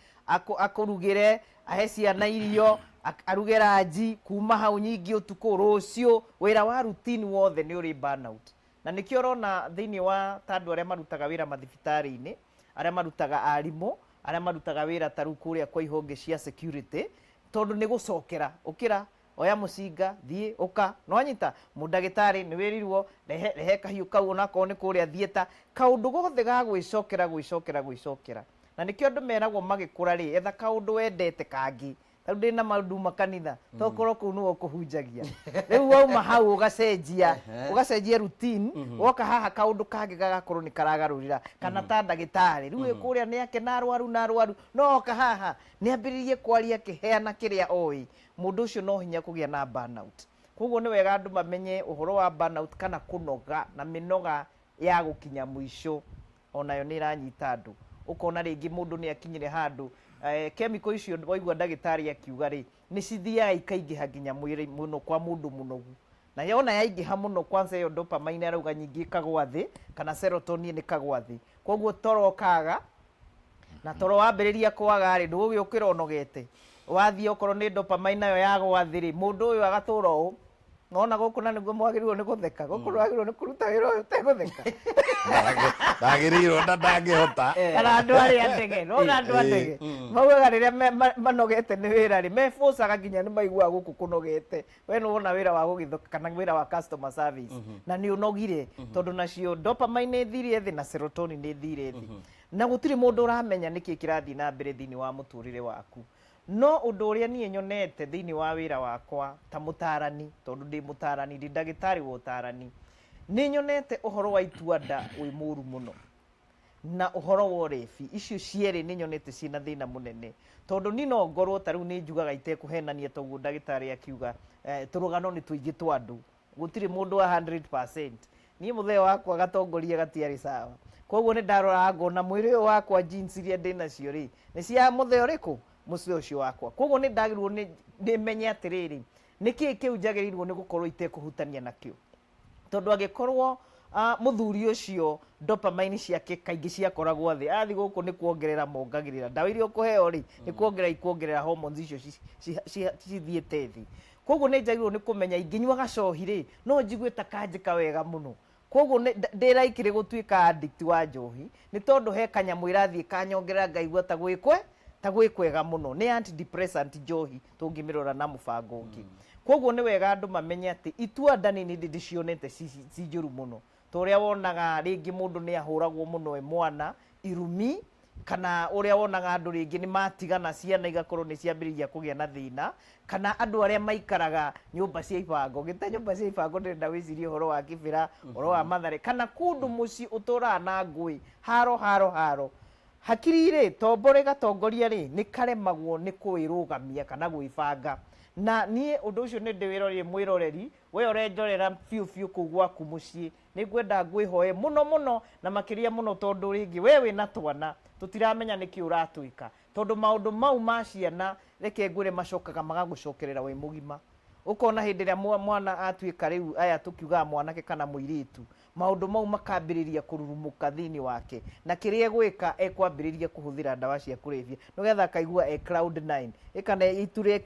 akũrugĩre ahe ciana irio aruge ranji kuma hau nyingĩ ũtukũ rũciũ wĩra wa routine wothe nĩ ũrĩ burnout na nĩkĩo ũrona thĩinĩ wa andũ arĩa marutaga wĩra mathibitarĩ-inĩ arĩa marutaga arimũ arĩa marutaga wĩra ta rĩu kũrĩa kwa ihonge cia security tondũ nĩ gũcokera ũkĩra oya mũcinga thiĩ ũka nĩwanyita mũndagĩtarĩ nĩ wĩrirwo rehe kahiũ kau onakorwo nĩ kũrĩa thieta kaũndũ gothe ga gwĩcokera na nĩkĩo andũ meragwo magĩkũra rĩ etha kaũndũ wendete kangĩ tau ndina maundu makanitha tokorwo kuu niwe kuhunjagia riu wauma hau ugacenjia routine woka haha kaundu kangi gagakorwo ni karagarurira kana ta ndagitari riu kuria ni ake na arwaru no oka haha ni ambiririe kwaria kiheana kiria oi mundu ucio no hinya kugia na burnout. Koguo ni wega andu mamenye uhoro wa burnout kana kunoga na minoga ya gukinya mwisho onayo ni iranyita andu ukona ringi mundu ni akinyire handu chemical icio waigua ndagitari akiuga ri ni cithiaga ikaingĩha nginya mwĩrĩ muno kwa mundu munogu na yona yaingĩha muno kwanza yo dopamine arauga nyingĩ ikagwa thĩ kana serotonin ikagwa thĩ koguo toro kaga na toro wambĩrĩria kwaga ri ndũgĩũkĩra ũnogete wathiĩ okorwo ni dopamine nayo yagwa thĩ ri mundu ũyũ agatura ũũ nona gũkũ na nĩguo mwagĩrĩirwo nĩ gũtheka gũkũ mwagĩrĩirwo nĩ kũruta wĩra ũyũ ũtegũtheka ndagĩrĩirwo na ndangĩhota kana andũ arĩa andege nona andũ andege maugaga rĩrĩa manogete nĩ wĩra rĩ mefocaga nginya nĩ maiguaga gũkũ kũnogete we nĩ wona wĩra wa gũgĩthoka kana wĩra wa customer service na nĩ ũnogire tondũ nacio dopamine ĩthire thĩ na serotonin ĩthire thĩ na gũtirĩ mũndũ ũramenya nĩkĩ kĩrathiĩ na mbere thĩinĩ wa mũtũrĩre waku no undu uria nie nyonete thiini wa wira wakwa ta mutarani tondu ndi mutarani ndi ndagitari wa utarani ni nyonete uhoro wa ituanda wi muru muno na uhoro wa refi icio ciere ni nyonete cina thina munene tondu ni no ngorwo ta riu ni njugaga itekuhenania toguo ndagitari akiuga turugano ni tuingi twandu gutiri mundu wa 100% ni muthee wakwa gatongoria gatiari sawa koguo ni ndarora ngona mwiri uyu wakwa jeans iria ndina cio ri ni cia muthee uriku musi ucio wakwa koguo ni ndagirwo ni menye atiriri niki kiu njagĩrĩirwo ni gukorwo itekuhutania nakio tondu agikorwo muthuri ucio dopamine ciake kaingi ciakoragwo thi athi guku ni kuongerera mongagirira ndawa iria ukuheo ri ni kuongerera hormones icio cithiete thi koguo ni njagĩrĩirwo ni kumenya inginyua gacohi ri no njigue ta kanjika wega muno koguo ndiraikire gutuika addict wa njohi ni tondu he kanyamu irathie kanyongerera ngaigua ta gwikwega muno ni antidepressant njohi tungimirora na mubango ungi koguo ni wega andu mamenye ati itua nini ndicionete ci njuru muno to uria wonaga ringi mundu ni ahuragwo muno mwana irumi kana uria wonaga andu ringi ni matigana ciana igakorwo ni ciambiriria kugia na thina kana andu aria maikaraga nyumba cia ibango gita nyumba cia ibango ndenda wicirie horo wa kibira horo wa mathare kana kundu muci utura na ngui haro hakiri ri tombore gatongoria ri ni karemagwo ni kuirugamia kana gwibanga na nie undu ucio ni ndiwirorie mwiroreri we urenjorera fiu kugwaku mucii ni ngwenda ngwihoe muno na makiria muno tondu ringi we wina twana tutiramenya niki uratuika tondu maundu mau ma ciana reke ngwire macokaga magagucokerera we mugima ukona hindi ria mwana atuika riu aya tukiuga mwanake kana muiritu maundu mau makambiriria kururumuka thini wake na kiria gwika ekwambiriria kuhuthira ndawa cia kurevia nogetha kaigua cloud9 ikana iture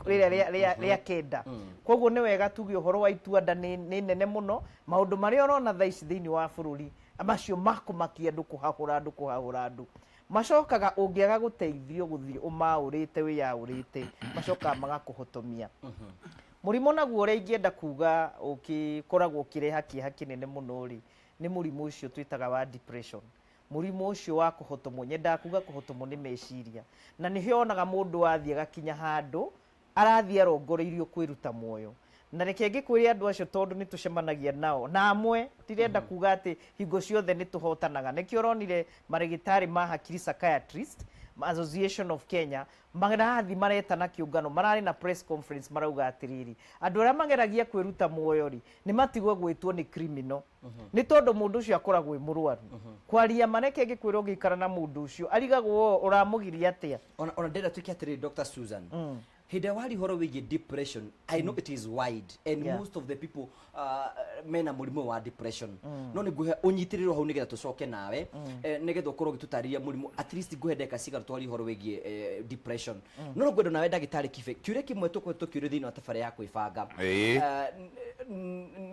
ria kenda koguo ni wega tugi uhoro wa ituanda ni nene muno maundu maria urona thaici thini wa bururi amacio makumakia andu kuhahura andu macokaga ungiaga guteithio guthii umaurite wiyaurite macoka magakuhotomia murimo naguo uria ingienda kuga ukikoragwo kireha kieha kinene muno ri ni murimu ucio twitaga wa depression murimu ucio wa kuhotomwo nyenda kuga kuhotomwo ni meciria na ni hionaga mundu athie gakinya handu arathie arongoreirio kwiruta muoyo na reke ngikwiria andu acio tondu ni tucemanagia nao na amwe tirenda kuga ati hingo ciothe ni tuhotanaga nikio ronire marigitari ma hakiri psychiatrist Association of Kenya magarathi maretana kiungano marari na press conference marauga atiriri andu aria mageragia kwiruta muoyo ri ni matigwo gwitwo ni criminal ni tondu mundu ucio akoragwo murwaru kwaria mareke ngikwira ngikara na mundu ucio arigagwo uramugiria atia ona ndenda tukia atiri Dr. Susan hida wali horo wigi depression I know it is wide and most of the people mena murimu wa depression no ni guhe unyitiriro hau nigetha tucoke nawe nigetha ukorwo gitutariria murimu at least guhe ndeka cigaru twari horo wigi depression no ngwendo nawe ndagitari kibe kiure kimwe tukiure thini wa tafari ya kwibanga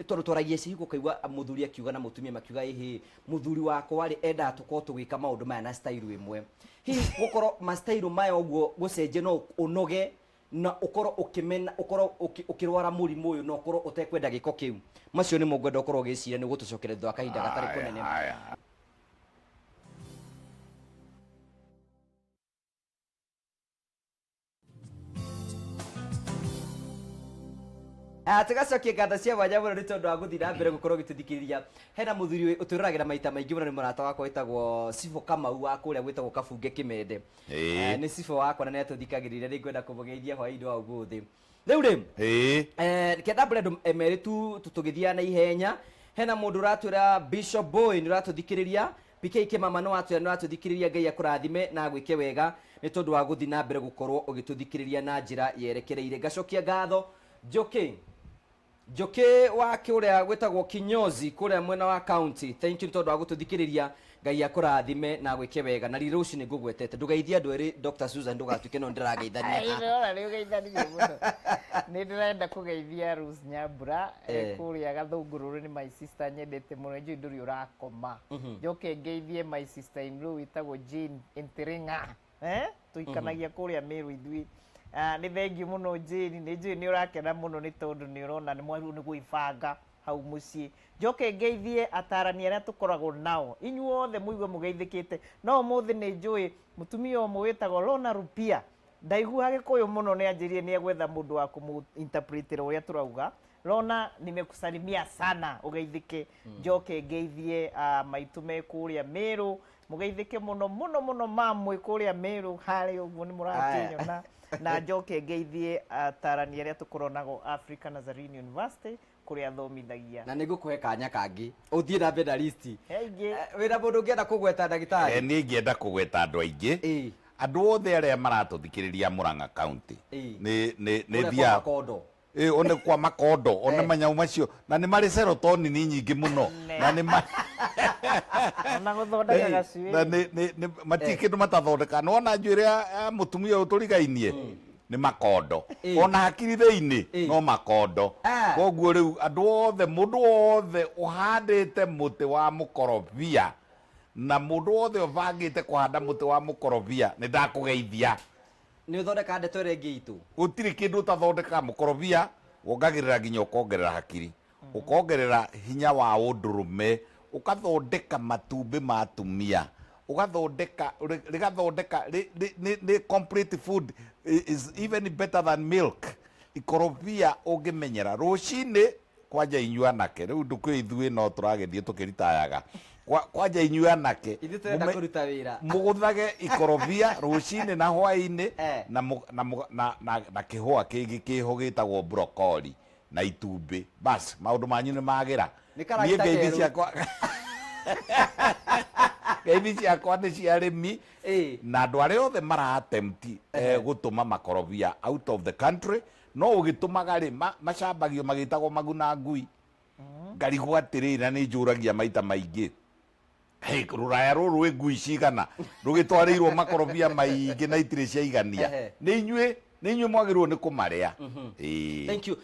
tondu twaragia cihigo kaigua muthuri akiuga na mutumia makiuga ihi muthuri wako wari enda tukorwo tugika maundu maya na style imwe hihi gukorwo ma style maya uguo gucenje no unoge na ukoro ukimena ukoro ukirwara murimu uyu no ukoro utekwenda giko kiu macio ni mugwenda ukoro gicira ni gutucokerethwa kahinda gatari kunene tugacokia nganda cia mwanya mũno nĩ tondũ wa gũthiĩ na mbere gũkorwo gĩtũthikĩrĩria. Hena mũthuri ũtũragĩra maita maingĩ mũno nĩ mũrata wakwa wĩtagwo Cibũ Kamau wa kũrĩa gwĩtagwo Kabunge Kĩmende. Nĩ Cibũ wakwa na nĩatũthikagĩrĩria, nĩ ngwenda kũmũgeithia hwaĩ-inĩ wa ũmũthĩ. Rĩu rĩ kenda mbere andũ merĩ tu tũgĩthiaga na ihenya. Hena mũndũ ũratwĩra Bishop Boy nĩ ũratũthikĩrĩria, PK Kĩmama nĩ ũratũthikĩrĩria, Ngai akũrathime na gwĩke wega nĩ tondũ wa gũthiĩ na mbere gũkorwo ũgĩtũthikĩrĩria na njĩra yerekereire. Ngacokia ngatho Njoki wa kũrĩa gwĩtagwo Kinyozi kũrĩa mwena wa county, thank you nĩ tondũ wa gũtũthikĩrĩria, Ngai akũrathime na gwĩke wega. Na rĩrĩ rũciũ nĩ ngũgwetete ndũgeithie andũ erĩ, Dr. Susan ndũgatuĩke no ndĩrageithania. Ĩrora nĩ ũgeithanirie mũno. Nĩ ndĩrenda kũgeithia Rose Nyambura kũrĩa Gathũngũrũrũ, nĩ my sister nyendete mũno, njũĩ ndũrĩ ũrakoma. Njoke ngeithie my sister in law wĩtagwo Jane Ntĩrĩng'a, tũikanagia kũrĩa Meru ithuĩ. Nĩ thengiũ mũno Jane, nĩ njũĩ nĩ ũrakena mũno nĩ tondũ nĩ ũrona nĩ mwaru nĩ gwĩbanga hau mũciĩ. Njoke ngeithie atarani arĩa tũkoragwo nao, inyuothe mũigue mũgeithĩkĩte. No ũmũthĩ nĩ njũĩ mũtumia ũmwe wĩtagwo Lona Rupia, ndaiguaga Gĩkũyũ mũno, nĩ anjĩrire nĩ egwetha mũndũ wa kũmũ-interpretera ũrĩa tũrauga. Lona, nimekusalimia sana, ũgeithĩke. Njoke ngeithie maitũ me kũrĩa Meru, mũgeithĩke mũno mũno mũno mamwe kũrĩa Meru harĩ ũguo nĩ mũrakĩnyona. Na njoke ngeithie atarani arĩa tũkorwo nago Africa Nazarene University kũrĩa athomithagia. Na nĩ ngũkũhe kanya kangĩ ũthiĩ na mbere na list. Wĩna mũndũ ũngĩenda kũgweta ndagĩtarĩ? Niĩ ngĩenda kũgweta andũ aingĩ, andũ othe arĩa maratũthikĩrĩria Murang'a County nĩ thia one kwa Makondo, one manyamũ macio, na nĩ marĩ serotonin nyingĩ mũno, na nĩ na gũthondeka gacuĩ, na nĩ matirĩ kĩndũ matathondeka. Nĩwona njuĩrĩ ya mũtumia ũyũ tũrigainie nĩ Makondo, ona hakiri thĩinĩ no Makondo. Koguo rĩu andũ othe, mũndũ wothe ũhandĩte mũtĩ wa mũkorobia na mũndũ wothe ũbangĩte kũhanda mũtĩ wa mũkorobia, nĩ ndakũgeithia. Nĩ ũthondeka ndeto ĩrĩa ĩngĩ itũ? Gũtirĩ kĩndũ ũtathondeka. Mũkorobia wongagĩrĩra nginya ũkongerera hakiri, ũkongerera hinya wa ũndũrũme, ũkathondeka matumbĩ ma atumia, ũgathondeka rĩgathondeka nĩ complete food is even better than milk. Ikorobia ũngĩmenyera rũcinĩ kwanja inyua nake, rĩu ndũkwĩ ithuĩ no tũragĩthiĩ tũkĩritayaga kwanja inyua nake, mũgũthage ikorobia rũcinĩ na hwaĩ-inĩ na kĩhũa kĩngĩ kĩho gĩtagwo broccoli na itumbĩ, bas maũndũ manyu nĩ magĩra. Niĩ ngeithi ciakwa nĩ cia arĩmi na andũ arĩa othe mara-attempt gũtũma makorobia out of the country, no ũgĩtũmaga rĩ macambagio magĩtagwo Maguna Ngui. Ngarigwo atĩrĩrĩ, na nĩ njũragia maita maingĩ, rũraya rũrũ wĩ ngui cigana rũgĩtwarĩirwo makorobia maingĩ na itirĩ ciaigania? Nĩ inyuĩ mwagĩrĩirwo nĩ kũmarĩa. Thank you.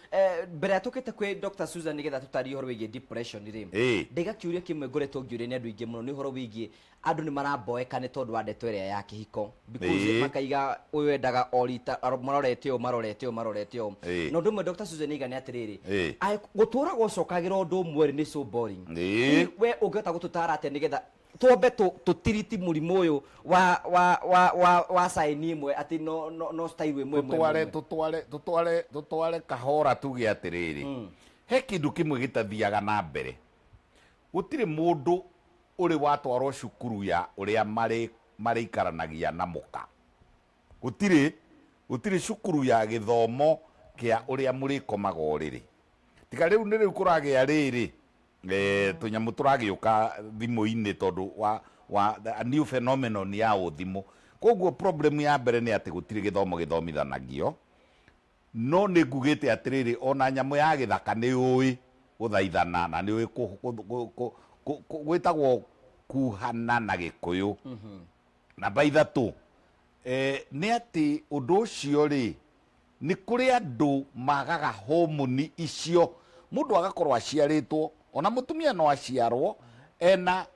Mbere ya tũkĩte kwĩ Dr. Susan nĩgetha tũtarie ũhoro wĩgiĩ depression rĩ, ndaiga kĩũria kĩmwe ngoretwo ngĩũria nĩ andũ aingĩ mũno, nĩ ũhoro wĩgiĩ andũ nĩ maramboeka nĩ tondũ wa ndeto ĩrĩa ya kĩhiko, because makaiga ũyũ endaga o rita marorete ũũ. Na ũndũ ũmwe Dr. Susan nĩaiga nĩ atĩrĩrĩ, gũtũũra gũcokagĩra ũndũ ũmwe nĩ so boring. We ũngĩhota gũtũtara atĩa nĩgetha twambe tũtiriti mũrimũ ũyũ wa saini ĩmwe atĩ no style ĩmwe tũtware kahora tuge atĩrĩrĩ, he kĩndũ kĩmwe gĩtathiaga na mbere. Gũtirĩ mũndũ ũrĩ watwarwo cukuru ya ũrĩa marĩikaranagia na mũka. Gũtirĩ cukuru ya gĩthomo kĩa ũrĩa mũrĩkomaga ũrĩrĩ. Tiga rĩu nĩ rĩu kũragĩa rĩrĩ tũnyamũ tũragĩũka thimũ-inĩ tondũ wa new phenomenon ya ũthimũ. Koguo problem ya mbere nĩ atĩ gũtirĩ gĩthomo gĩthomithanagio, no nĩ ngugĩte atĩrĩrĩ, ona nyamũ ya gĩthaka nĩ ũĩ gũthaithana na nĩ ũĩ gwĩtagwo kuhana na Gĩkũyũ. Namba ithatũ nĩ atĩ ũndũ ũcio rĩ, nĩ kũrĩ andũ magaga homoni icio. Mũndũ agakorwo aciarĩtwo, ona mũtumia no aciarwo ena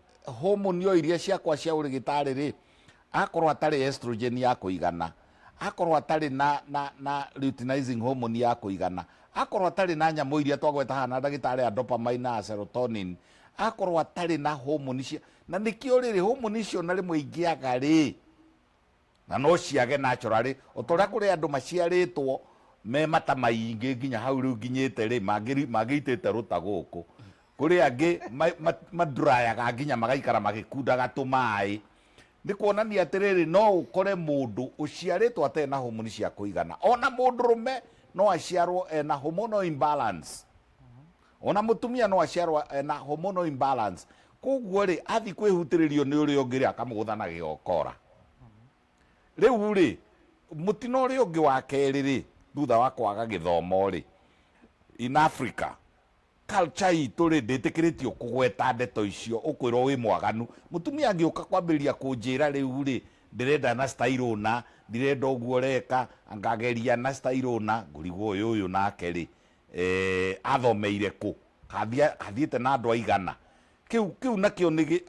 homoni o iria ciakwa cia ũrĩgĩtarĩ rĩ, akorwo atarĩ estrogen ya kũigana, akorwo atarĩ na luteinizing hormone ya kũigana, akorwo atarĩ na nyamũ iria twagweta hana ndagĩtarĩ ya dopamine na serotonin, akorwo atarĩ na homoni cia, na nĩkĩo rĩrĩ homoni icio na rĩmwe ingĩaga rĩ, na no ciage naturally, o ta ũrĩa kũrĩ andũ maciarĩtwo me mata maingi nginya hau riu nginyite ri magiitite ruta guku kuri angi madurayaga nginya magaikara magikundaga tumai ni kuonania atiriri no ukore mundu uciaritwo ate na homoni cia kuigana ona mundu rume no aciarwo ena hormonal imbalance ona mutumia no aciarwo ena hormonal imbalance koguo ri athi kwihutiririo ni uri ungiri akamuguthana giokora riu ri mutino uri ungi wa keri ri thutha wa kwaga githomo ri in Africa culture itu ri nditikiritio kugweta ndeto icio ukwirwo wi mwaganu mutumia angiuka kwambiria kunjira riu ri ndirenda na style una ndirenda uguo reka angageria na style una ngurigwo uyu nake ri athomeire ku kathiete na andu aigana kiu nakio ni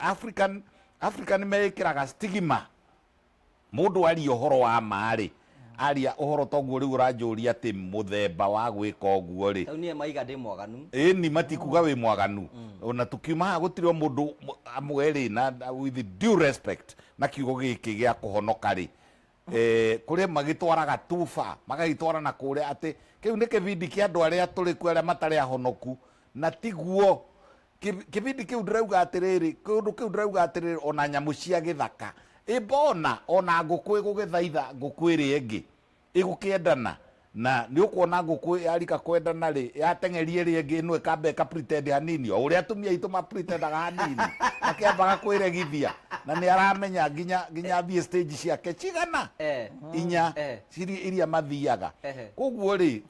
African mekiraga stigma mundu ari uhoro wa mari aria uhoro toguo riu uranjuria ati muthemba wa gwika uguo ri taunie maiga ndi mwaganu ni matikuga wi mwaganu ona tukiuma gutire mundu amweri na with due respect na kiugo giki gia kuhonoka ri kuria magitwaraga tufa magagitwara na kuria ati kiu ni kibindi kia andu aria turi ku aria matari ahonoku na tiguo kibindi kiu ndirauga atiriri kundu kiu ndirauga atiriri ona nyamu cia githaka ibona ona nguku igugithaitha nguku iri ingi igukiendana na ni ukuona nguku yarika kwendana ri yatengerie ri ingi no ikambe ka pretend hanini o uria atumia itu ma pretendaga hanini akiambaga kwiregithia na ni aramenya nginya thie stage ciake cigana inya iria mathiaga koguo ri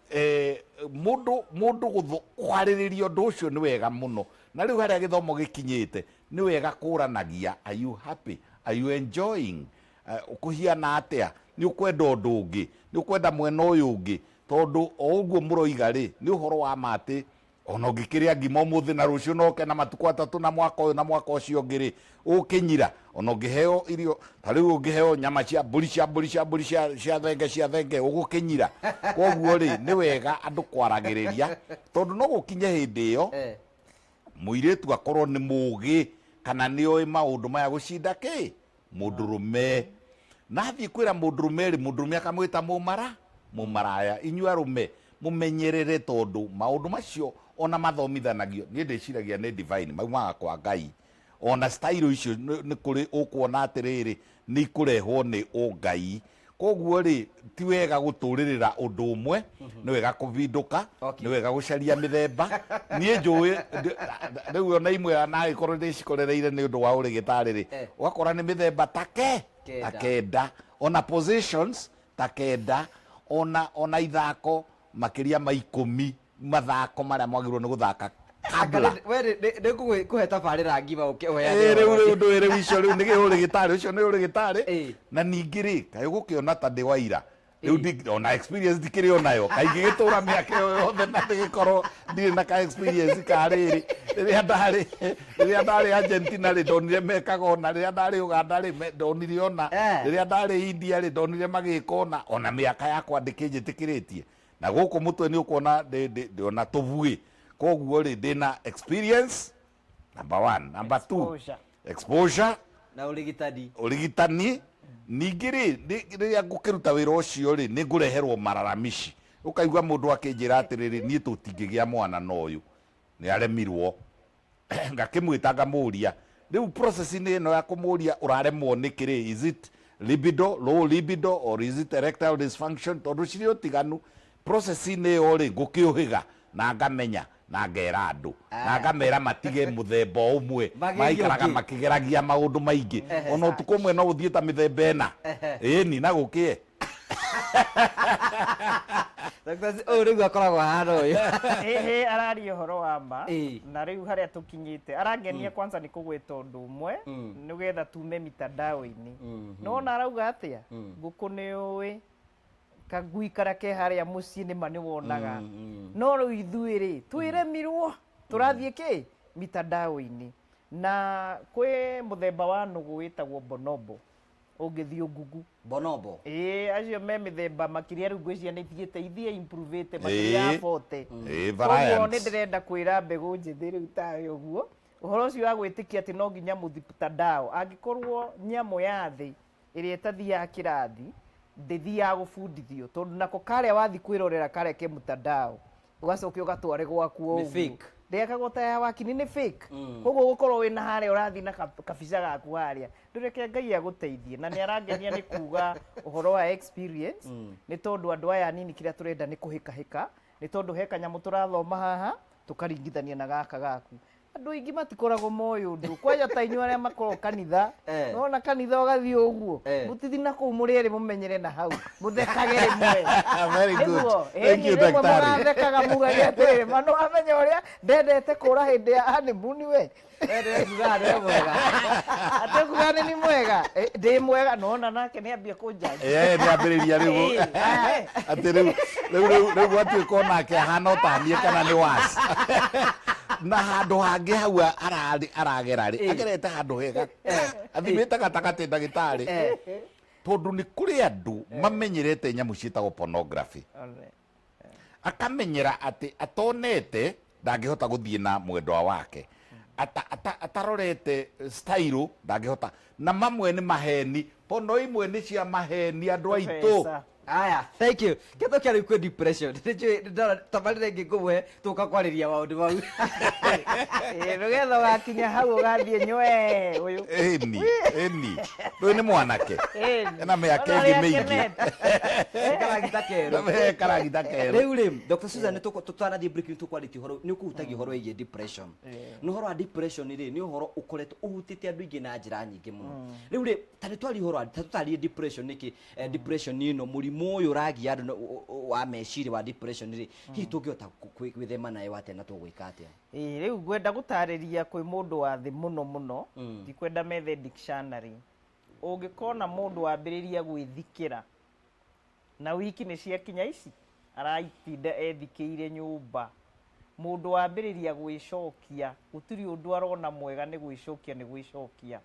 mundu kwariririo ndu ucio ni wega muno na riu haria githomo gikinyite ni wega kuranagia are you happy are you enjoying kuhiana atia ni ukwenda undu ungi ni ukwenda mwena uyu ungi tondu o uguo muroiga ri ni uhoro wa mati ona ngikiria ngima muthi na rucio noke na matuko atatu na mwaka uyu na mwaka ucio ngiri ukinyira ona ngiheo irio tariu ngiheo nyama cia mburi cia thenge ugukinyira koguo ri ni wega andu kwaragiriria tondu no gukinye hindi iyo muiritu akorwo ni mugi kana ni oi maundu maya gucinda ki mundurume nathi kwira mundurume akamwita mumaraya inyua rume mumenyerere tondu maundu macio ona mathomithanagio ni ndiciragia ni divine maumaga kwa Ngai ona style icio ni kuri ukuona atiriri ni kurehwo ni Ngai koguo ri ti wega guturirira undu umwe ni wega kuvinduka ni wega gucaria mithemba nie njui riu ona imwe na ikorwo ndicikorereire ni undu wa urigitari ri ugakora ni mithemba takenda ona positions takenda ona ithako makiria ma 10 mathako maria mwagirwo ni guthaka we kuhe tabarira ngima riu ndu iri wicio riu nigi urigitari ucio ni urigitari na ningi ri kai gukiona ta ndi waira riu ona experience dikiri onayo kaingi gitura miaka yothe na ndigikorwo ndiri na ka experience kariri riria ndari Argentina ri ndonire mekaga ona riria ndari Uganda ri ndonire ona riria ndari India ri ndonire magika ona miaka yakwa ndikinjitikiritie na guku mutwe ni ukuona ona tuvui koguo ri ndina experience number 1 number 2 exposure na urigitani ningi ri riria ngukiruta wira ucio ri ni ngureherwo mararamici ukaigua mundu akinjira atiriri nie tutingigia mwana na uyu ni aremirwo ngakimwita ngamuria riu process ni ino ya kumuria uraremwo nikiri is it libido low libido or is it erectile dysfunction tondu cirio tiganu process ni yo ri ngukiuhiga na ngamenya na ngera andu na ngamera matige muthemba umwe maikaraga makigeragia maundu maingi ona utuko umwe no uthie ta mithemba ena ni na gukie riu akoragwo hana uyu araria uhoro wa ma na riu haria tukinyite arangenia kwanza ni kugwita undu umwe nigetha tume mitandao-ini nona arauga atia nguku ni uwi kagui karia ke haria mucii ni mani wonaga no riu ithuiri twiremirwo turathie ki mitandao-ini na kwi muthemba wa nugu witagwo bonobo ungithii ngugu bonobo acio me mithemba makiria riu ngwiciria ni thiete ithie improvete makiria ya 40 variants ni ndirenda kwira mbegu njithi riu tayo uguo uhoro ucio wa gwitikia ati no nginya muthitandao angikorwo nyamu ya thi iria itathia kirathi ndithiaga gũbundithio tondũ nako karĩa wathi kwĩrorera karĩa ke mtandao ũgacokia ũgatware gwaku Nĩ ũguo fake. ndĩakagwo ta ya wakini nĩ fake koguo gũkorwo wĩna harĩa ũrathi na kabica gaku harĩa ndũreke Ngai agũteithie na nĩ arangenia nĩ kuga ũhoro wa experience nĩ tondũ andũ aya nini kĩrĩa tũrenda nĩ kũhĩkahĩka nĩ tondũ he kanyamũ tũrathoma haha tũkaringithania na gaka gaku andũ aingĩ matikoragwo moĩ ũndũ kwaja ta inyuĩ arĩa makoragwo kanitha nona kanitha ũgathiĩ ũguo mũtithi na kũu mũrĩ erĩ mũmenyere na hau mũthekage rĩmwe Very good. Thank you, daktari. mũgathekaga mugagia atĩrĩrĩ manũ amenya ũrĩa ndendete kũra hĩndĩ ya honeymoon we atekuga nĩ mwega ndĩ mwega nona nake nĩ ambia kũnjanja nĩ ambĩrĩria rĩu atĩ rĩu gwatuĩka onake ahana otaniĩ kana nĩ wasi na handũ hangĩ hau aragera rĩ agerete handũ hega athimĩte gatagatĩ ndagĩtarĩ tondũ nĩ kũrĩ andũ mamenyerete nyamũ ciĩtagwo pornography akamenyera atĩ atonete ndangĩhota gũthiĩ na mwendwa wake atarorete style ndangĩhota na mamwe nĩ maheni pono imwe nĩ cia maheni andũ aitũ aya thank you ketho kia rĩu depression tabarĩre ngĩkũmũhe tũka kwarĩria maũndũ mau nĩgetha ũgakinya hau ũgathiĩ nywe ũyũ ĩni ndũĩ nĩ mwanake ena mĩaka ĩngĩ mĩingĩ karagita kerũ karagita kerũ rĩu rĩ Dr. Susan tũtanathiĩ break nĩtũkwarĩtie ũhoro nĩ ũkũhutagia ũhoro wĩgiĩ depression nĩ ũhoro wa depression rĩ nĩ ũhoro ũkoretwo ũhutĩte andũ aingĩ na njĩra nyingĩ mũno rĩu rĩ ta nĩtwari ũhoro tũtarĩrie depression nĩkĩ depression ĩno mũrimũ ũyũ ũragia andũ wa meciria wa depression rĩ hihi tũngĩhota gwĩthema nayo atĩa na tũgwĩka atĩa rĩu ngwenda gũtarĩria kwĩ mũndũ wa thĩ mũno mũno ndikwenda methe dictionary ũngĩkona mũndũ wambĩrĩria gwĩthikĩra na wiki nĩ ciakinya ici araitinda ethikĩire nyũmba mũndũ wambĩrĩria gwĩcokia gũtirĩ ũndũ arona mwega nĩ gwĩcokia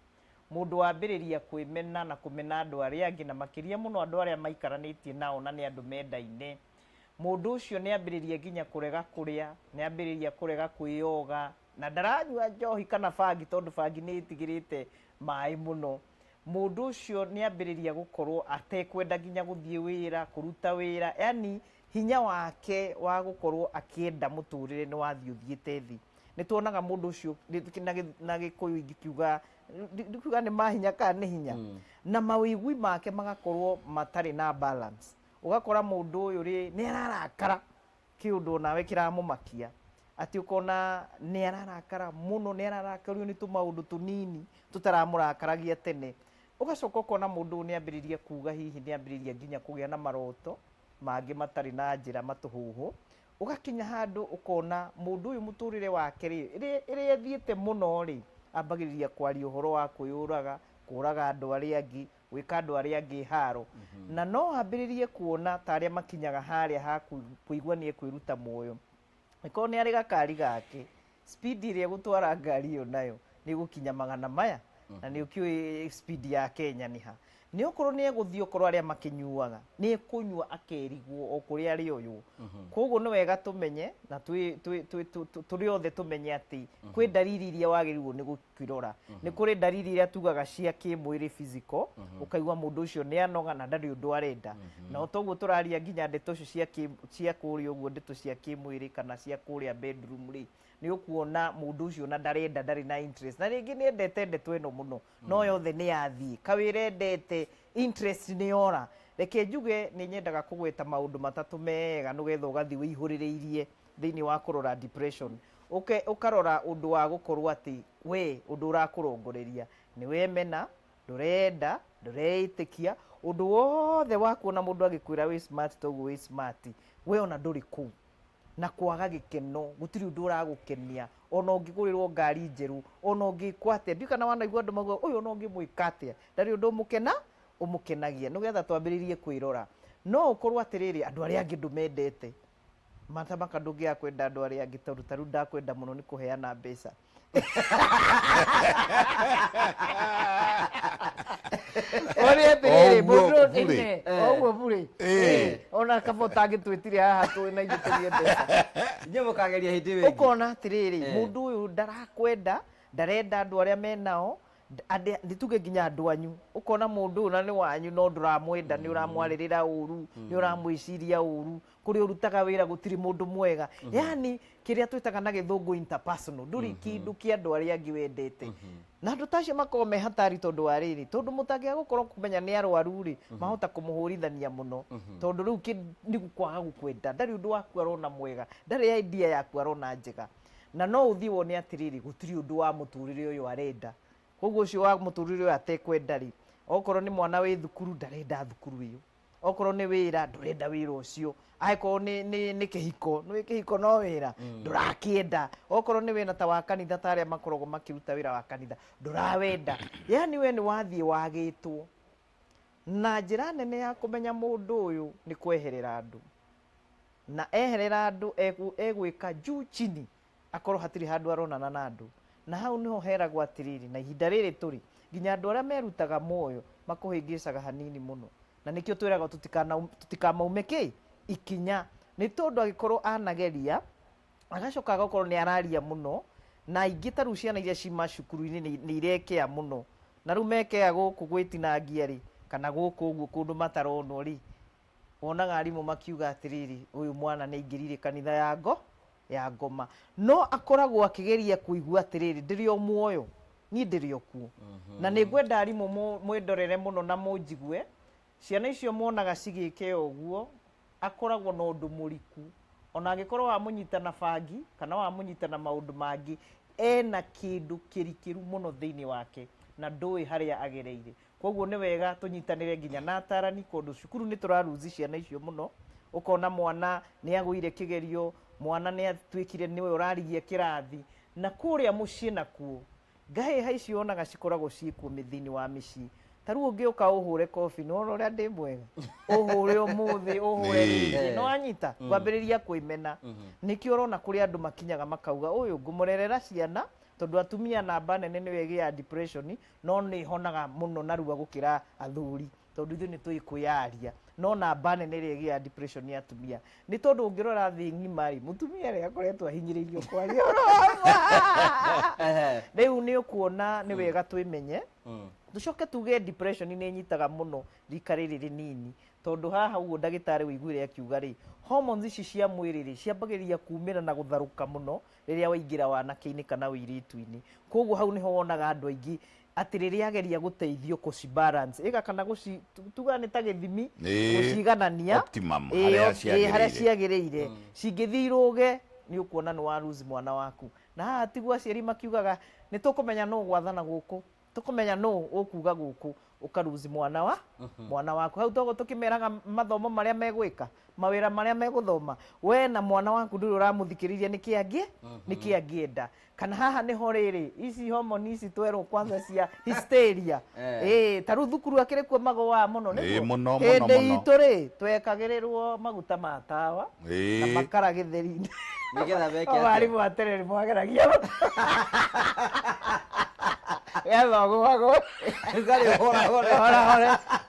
mũndũ wambĩrĩria kwĩmena na kũmena andũ arĩa angĩ na makĩria mũno andũ arĩa maikaranĩtie nao na nĩ andũ mendaine mũndũ ũcio nĩ ambĩrĩria nginya kũrega kũrĩa nĩ ambĩrĩria kũrega kwĩyoga na ndaranyua njohi kana bangi tondũ bangi nĩ ĩtigĩrĩte maĩ mũno mũndũ ũcio nĩ ambĩrĩria gũkorwo atekwenda nginya gũthiĩ wĩra kũruta wĩra yani hinya wake wa gũkorwo akĩenda mũtũrĩre nĩ wathiĩ ũthiĩte thĩ nĩ tuonaga mũndũ ũcio na gĩkũyũ ingĩkiuga nĩ mahinya kana nĩ hinya na mawĩgwi make magakorwo matarĩ na balance ũgakora mũndũ ũyũ rĩ nĩ ararakara kĩũndũ nawe kĩramũmakia atĩ ũkona nĩ ararakara mũno nĩ ararakario nĩ tũmaũndũ tũnini tũtaramũrakaragia tene ũgacoka ũkona mũndũ ũyũ nĩ ambĩrĩria kuga hihi nĩ ambĩrĩria nginya kũgĩa na maroto mangĩ matarĩ na njĩra matũhũhũ ũgakinya handũ ũkona mũndũ ũyũ mũtũrĩre wake rĩ ĩrĩa thiĩte mũno rĩ ambagĩrĩria kwaria ũhoro wa kwĩyũraga kũraga andũ arĩa angĩ gwĩka andũ arĩa angĩ haro na no ambĩrĩrie kuona ta arĩa makinyaga harĩa ha kũigua nĩ kwĩruta muoyo ĩkorwo nĩ arĩ gakari gake speed ĩrĩa gũtwara ngari ĩyo nayo nĩ gũkinya magana maya na nĩ ũkĩũĩ speed ya Kenya nĩ ha nĩ okorwo nĩ egũthiĩ okorwo arĩa makĩnyuaga nĩ ekũnyua akerigwo o kũrĩa arĩ ũyũ koguo nĩ wega tũmenye na tũrĩ othe tũmenye atĩ kwĩ dalili iria wagĩrĩirwo nĩ gũkirora nĩ kũrĩ dalili iria tugaga cia kĩmwĩrĩ physical ũkaigua mũndũ ũcio nĩ anoga na ndarĩ ũndũ arenda na toguo tũraria nginya ndeto cio cia kũrĩa ũguo ndeto cia kĩmwĩrĩ kana cia kũrĩa bedroom rĩ nĩ ũkuona mũndũ ũcio na ndarenda ndarĩ na interest na rĩngĩ nĩ endete ndeto ĩno mũno no yothe nĩ yathiĩ kawĩra endete interest nĩ yora reke njuge nĩ nyendaga kũgweta maũndũ matatũ mega nĩgetha ũgathiĩ wĩihũrĩrĩirie thĩinĩ wa kũrora depression ũkarora ũndũ wa gũkorwo atĩ we ũndũ ũrakũrongoreria nĩ wemena ndũrenda ndũreĩtĩkia ũndũ wothe wa kuona mũndũ agĩkwĩra wĩ smart toguo wĩ smart we ona ndũrĩ kũu na kwaga gĩkeno gũtirĩ ũndũ ũragũkenia ona ũngĩgũrĩrwo ngari njerũ ona ũngĩkwo atĩa ndiũ kana wanaigua andũ mauga ũyũ ona ũngĩmwĩka atĩa ndarĩ ũndũ ũmũkenagia nĩgetha twambĩrĩrie kwĩrora no ũkorwo atĩrĩrĩ andũ arĩa angĩ ndũmendete matamaka ndũngĩaga kwenda andũ arĩa angĩ tondũ tarĩu ndakwenda mũno nĩ kũheana mbeca Ore atĩrĩrĩ mũndũ ũguo bure ona kaba ũtangĩtwĩtire haha twĩna ithuĩ tũrĩe mbeca inyuĩ mũkageria hĩndĩ ĩyo ĩngĩ ũkona atĩrĩrĩ mũndũ ũyũ ndarakwenda ndarenda andũ arĩa menao nĩ tuge nginya andũ anyu ũkona mũndũ na nĩ wanyu no ndũramwenda nĩ ũramwarĩrĩra ũru nĩ ũramwĩciria ũru kũrĩa ũrutaga wĩra gũtirĩ mũndũ mwega yani kĩrĩa twĩtaga na gĩthũngũ interpersonal ndũrĩ kĩndũ kĩa andũ arĩa angĩ wendete na andũ tacio makorwo me hatari tondũ wa rĩrĩ tondũ mũtangĩaga gũkorwo kũmenya nĩ arwaru rĩ mahota kũmũhũrithania mũno tondũ rĩu nĩ kwaga gũkwenda ndarĩ ũndũ waku arona mwega ndarĩ idea yaku arona njega na no ũthiĩ wone atĩrĩrĩ gũtirĩ ũndũ wa mũtũrĩre ũyũ arenda koguo ũcio wa mũtũrĩre ũyũ atekwenda rĩ okorwo nĩ mwana wĩ thukuru ndarenda thukuru ĩyo okorwo nĩ wĩra ndũrenda wĩra ũcio angĩkorwo nĩ kĩhiko nĩ kĩhiko no wĩra ndũrakĩenda okorwo nĩ wĩra ta wa kanitha ta arĩa makoragwo makĩruta wĩra wa kanitha ndũrawenda yani we nĩ wathiĩ wagĩtwo na njĩra nene ya kũmenya mũndũ ũyũ nĩ kweherera andũ na eherera andũ egwĩka juu chini akorwo hatirĩ handũ aronana na andũ na hau niho heragwo atĩrĩrĩ na ihinda rĩrĩ tũrĩ nginya andũ arĩa merutaga muoyo makũhĩngĩcaga hanini mũno na nĩkĩo twĩragwo tutikamaume kĩ ikinya nĩ tondũ agĩkorwo anageria agacoka agakorwo nĩ araria mũno na ingĩ ta rĩu ciana iria cima cukuru-inĩ nĩ irekea mũno na rĩu mekea gũkũ gwĩtinangia rĩ kana gũkũ ũguo kũndũ mataronwo rĩ wonaga arimũ makiuga atĩrĩrĩ ũyũ mwana nĩ aingĩrire kanitha ya ngoma no akoragwo akĩgeria kũigua atĩrĩrĩ ndĩrĩ o muoyo niĩ ndĩrĩ o kuo na nĩ ngwenda arimũ mwĩndorere mũno na mũnjigue ciana icio monaga cigĩke ũguo akoragwo na ũndũ mũriku ona angĩkorwo wamũnyita na bangi kana wamũnyita na maũndũ mangĩ ena kĩndũ kĩrikĩru mũno thĩinĩ wake na ndũĩ harĩa agereire koguo nĩ wega tũnyitanĩre nginya na atarani kũndũ cukuru nĩ tũraruzi ciana icio mũno ũkona mwana nĩ agũire kĩgerio mwana nĩ atuĩkire nĩwe ũrarigia kĩrathi na kũrĩa mũciĩ nakuo ngahĩha icio onaga cikoragwo ciĩkuo thĩinĩ wa mĩciĩ ta rĩu ũngĩũka ũhũre kobi nĩ wona ũrĩa ndĩ mwega ũhũre ũmũthĩ ũhũre rĩngĩ no anyita kwambĩrĩria kwĩmena nĩkĩo ũrona kũrĩa andũ makinyaga makauga ũyũ ngũmũrerera ciana tondũ atumia namba nene nĩwe ĩgĩaga depression no nĩ honaga mũno narua gũkĩra athuri tondũ ithuĩ nĩ tũĩ kwĩyaria no namba nene ĩrĩa ĩgĩaga depression ya atumia nĩ tondũ ũngĩrora thĩ ng'ima rĩ mũtumia rĩ akoretwo ahinyĩrĩirio kwaria rĩu nĩ ũkuona nĩ wega twĩmenye tucoke tuge depression nĩ nyitaga mũno rika rĩrĩ rĩnini tondũ haha ũguo ndagĩtarĩ wĩiguire akiuga rĩ hormones ici cia mwĩrĩ rĩ ciambagĩrĩria kumĩra na gũtharũka mũno rĩrĩa waingĩra wanake-inĩ kana ũirĩtu-inĩ koguo hau nĩho wonaga andũ aingĩ atĩ rĩrĩa ageria gũteithio balance ĩga kana tuga nĩ ta gĩthimi gũciganania harĩa ciagĩrĩire cingĩthiĩ irũge nĩ ũkuona nĩ wa lose mwana waku na haha tiguo aciari makiugaga nĩ tũkũmenya no gwathana gũkũ tũkũmenya no ũkuga gũkũ ũkaruzi mwana waku hau togo tũkĩmeraga mathomo marĩa megwĩka mawĩra marĩa megũthoma we na mwana waku ndũrĩ ũramũthikĩrĩria nĩkĩ angĩenda kana haha nĩho rĩrĩ ici hormone ici twerwo kwanza cia hysteria ta rĩu thukuru akĩrĩ kuo magũa mũno hĩndĩ itũ rĩ twekagĩrĩrwo maguta ma tawa na makara gĩtheri-inĩ arimũ atereri mwageragia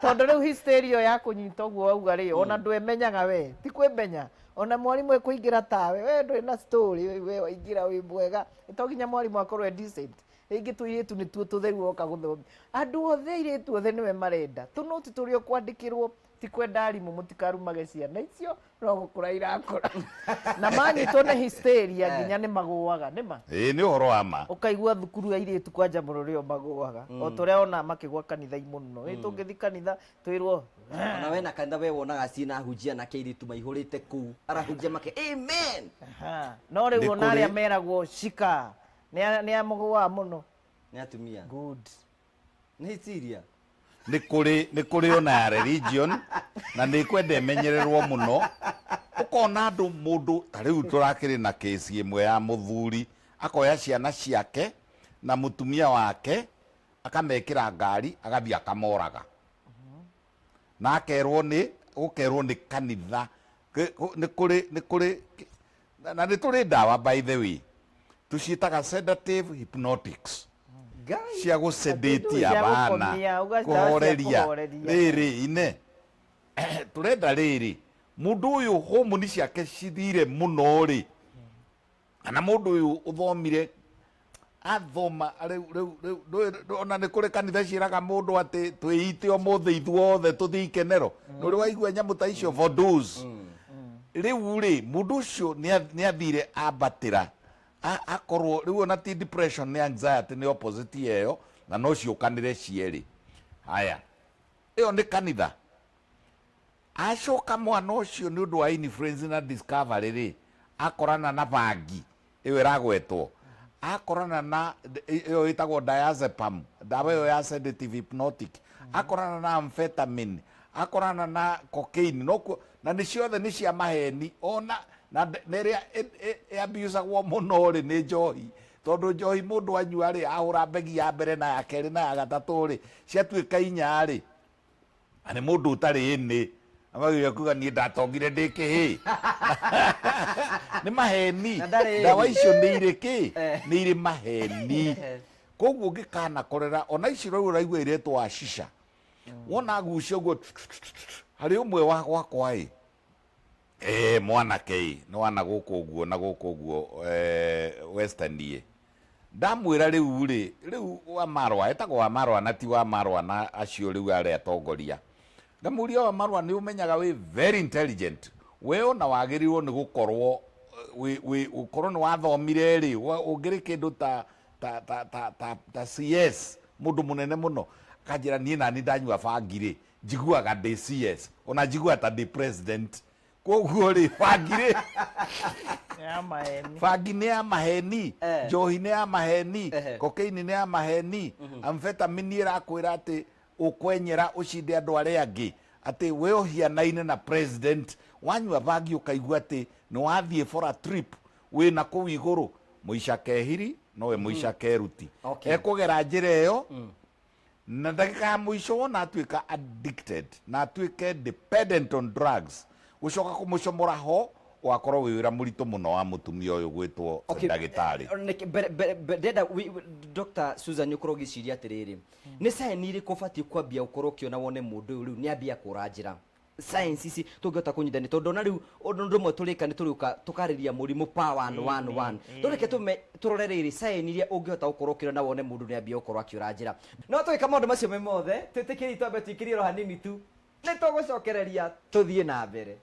tondũ rĩu hysteria ya kũnyita ũguo auga rĩ ona ndwemenyaga we ti kwĩmenya ona mwarimũ ekũingĩra tawe we ndũrĩ na story we waingĩra wĩ mwega to nginya mwarimũ akorwo decent rĩngĩ tũirĩtu nĩtuo tũtheru woka gũthoma andũ othe airĩtu othe nĩwe marenda tũnũti tũrĩa kwandĩkĩrwo ti kwenda arimũ mũtikarumage ciana icio no gũkũra irakũra na manyitwo nĩ hysteria nginya nĩ magũaga nĩma nĩ ũhoro wa ma ũkaigua thukuru ya airĩtu kwanja mũno rĩo magũaga o tũrĩa ona makĩgwa kanitha-inĩ mũno tũngĩthi kanitha twĩrwo ona we na kanitha we wonaga ciĩna hunjia na kĩirĩtu maihũrĩte kũu arahunjia make amen no rĩu ona arĩa meragwo cika nĩ amũgũaga mũno nĩ atumia good nĩ Syria nĩ kũrĩ ona ya religion na nĩ kwenda ĩmenyererwo mũno ũkona andũ mũndũ ta rĩu tũrakĩrĩ na kesi ĩmwe ya mũthuri akoya ciana ciake na mũtumia wake akamekĩra ngari agathiĩ akamoraga na gũkerwo nĩ kanitha nĩ kũrĩ na nĩ tũrĩ ndawa by the way tũciĩtaga sedative hypnotics cia gũcedetia abana kũhoreria rĩrĩ ine tũrenda rĩrĩ mũndũ ũyũ homoni ciake cithire mũno rĩ kana mũndũ ũyũ ũthomire athoma riu ona ni kuri kanitha ciraga mundu ati twiyite umuthi ithuothe tuthii ikenero nuri waigua nyamu ta icio voodoo's riu ri mundu ucio ni athire ambatira akorwo riu ona ti depression ni anxiety ni opposite yeyo na no ciukanire cieri haya iyo ni kanitha acoka mwana ucio ni undu wa influence na discovery ri akorana na bangi iyo iragwetwo akorana na iyo itagwo diazepam dawa iyo ya sedative hypnotic akorana na amphetamine akorana na cocaine na ni ciothe ni cia maheni ona na neria abusagwo muno ri ni njohi tondu njohi mundu anyua ri ahura begi ya mbere na ya keri na ya gatatu ri ciatuika inya ri ani mundu utari ini amagire kuga ni ndatongire ndi kihi ni maheni dawa icio ni iriki ni iri maheni koguo ngikana korera ona ici rau raigua iretwo ashisha wona gucio guo hari umwe wa gwakwa mwanake ni wana guku guo na guku guo western ye ndamwira riu wa marwa etagwo wa marwa na ti wa marwa na acio riu ari atongoria ndamuria wa marwa ni umenyaga we very intelligent we ona wagirirwo ni gukorwo we ukorwo ni wathomire ri ungiri kindu ta CS mundu munene muno kanjira nie nani ndanyua bangire njiguaga ndi CS ona njigua ta ndi president koguo ri bangire ya maheni bangi ni ya maheni njohi ni ya maheni cocaine ni ya maheni amphetamine irakwira ati ukwenyera ucinde andu aria angi ati we uhianaine na president wanyua bangi ukaigua ati ni wathie for a trip we na kuu iguru muica kehiri nowe muica keruti ekugera njira iyo na ndagika ya muico wona atuika addicted na atuike dependent on drugs ucoka kumucomora ho wakorwo wira murito muno wa mutumia uyu gwitwo ndagitari ndenda Dr. Susan ukorwo giciria atiriri ni sign iri kubati kwambia ukorwo kiona wone mundu riu ni ambia kuranjira science ici tungihota kunyithani tondu na riu undu mwe turikani turiuka tukariria murimu power 111 tureke turore riri sign iria ungihota ukorwo kiona wone mundu ni ambia ukorwo akiuranjira no twika maundu macio me mothe twitikiri twambe twikirie ro hanini tu ni tugucokereria tuthie na mbere.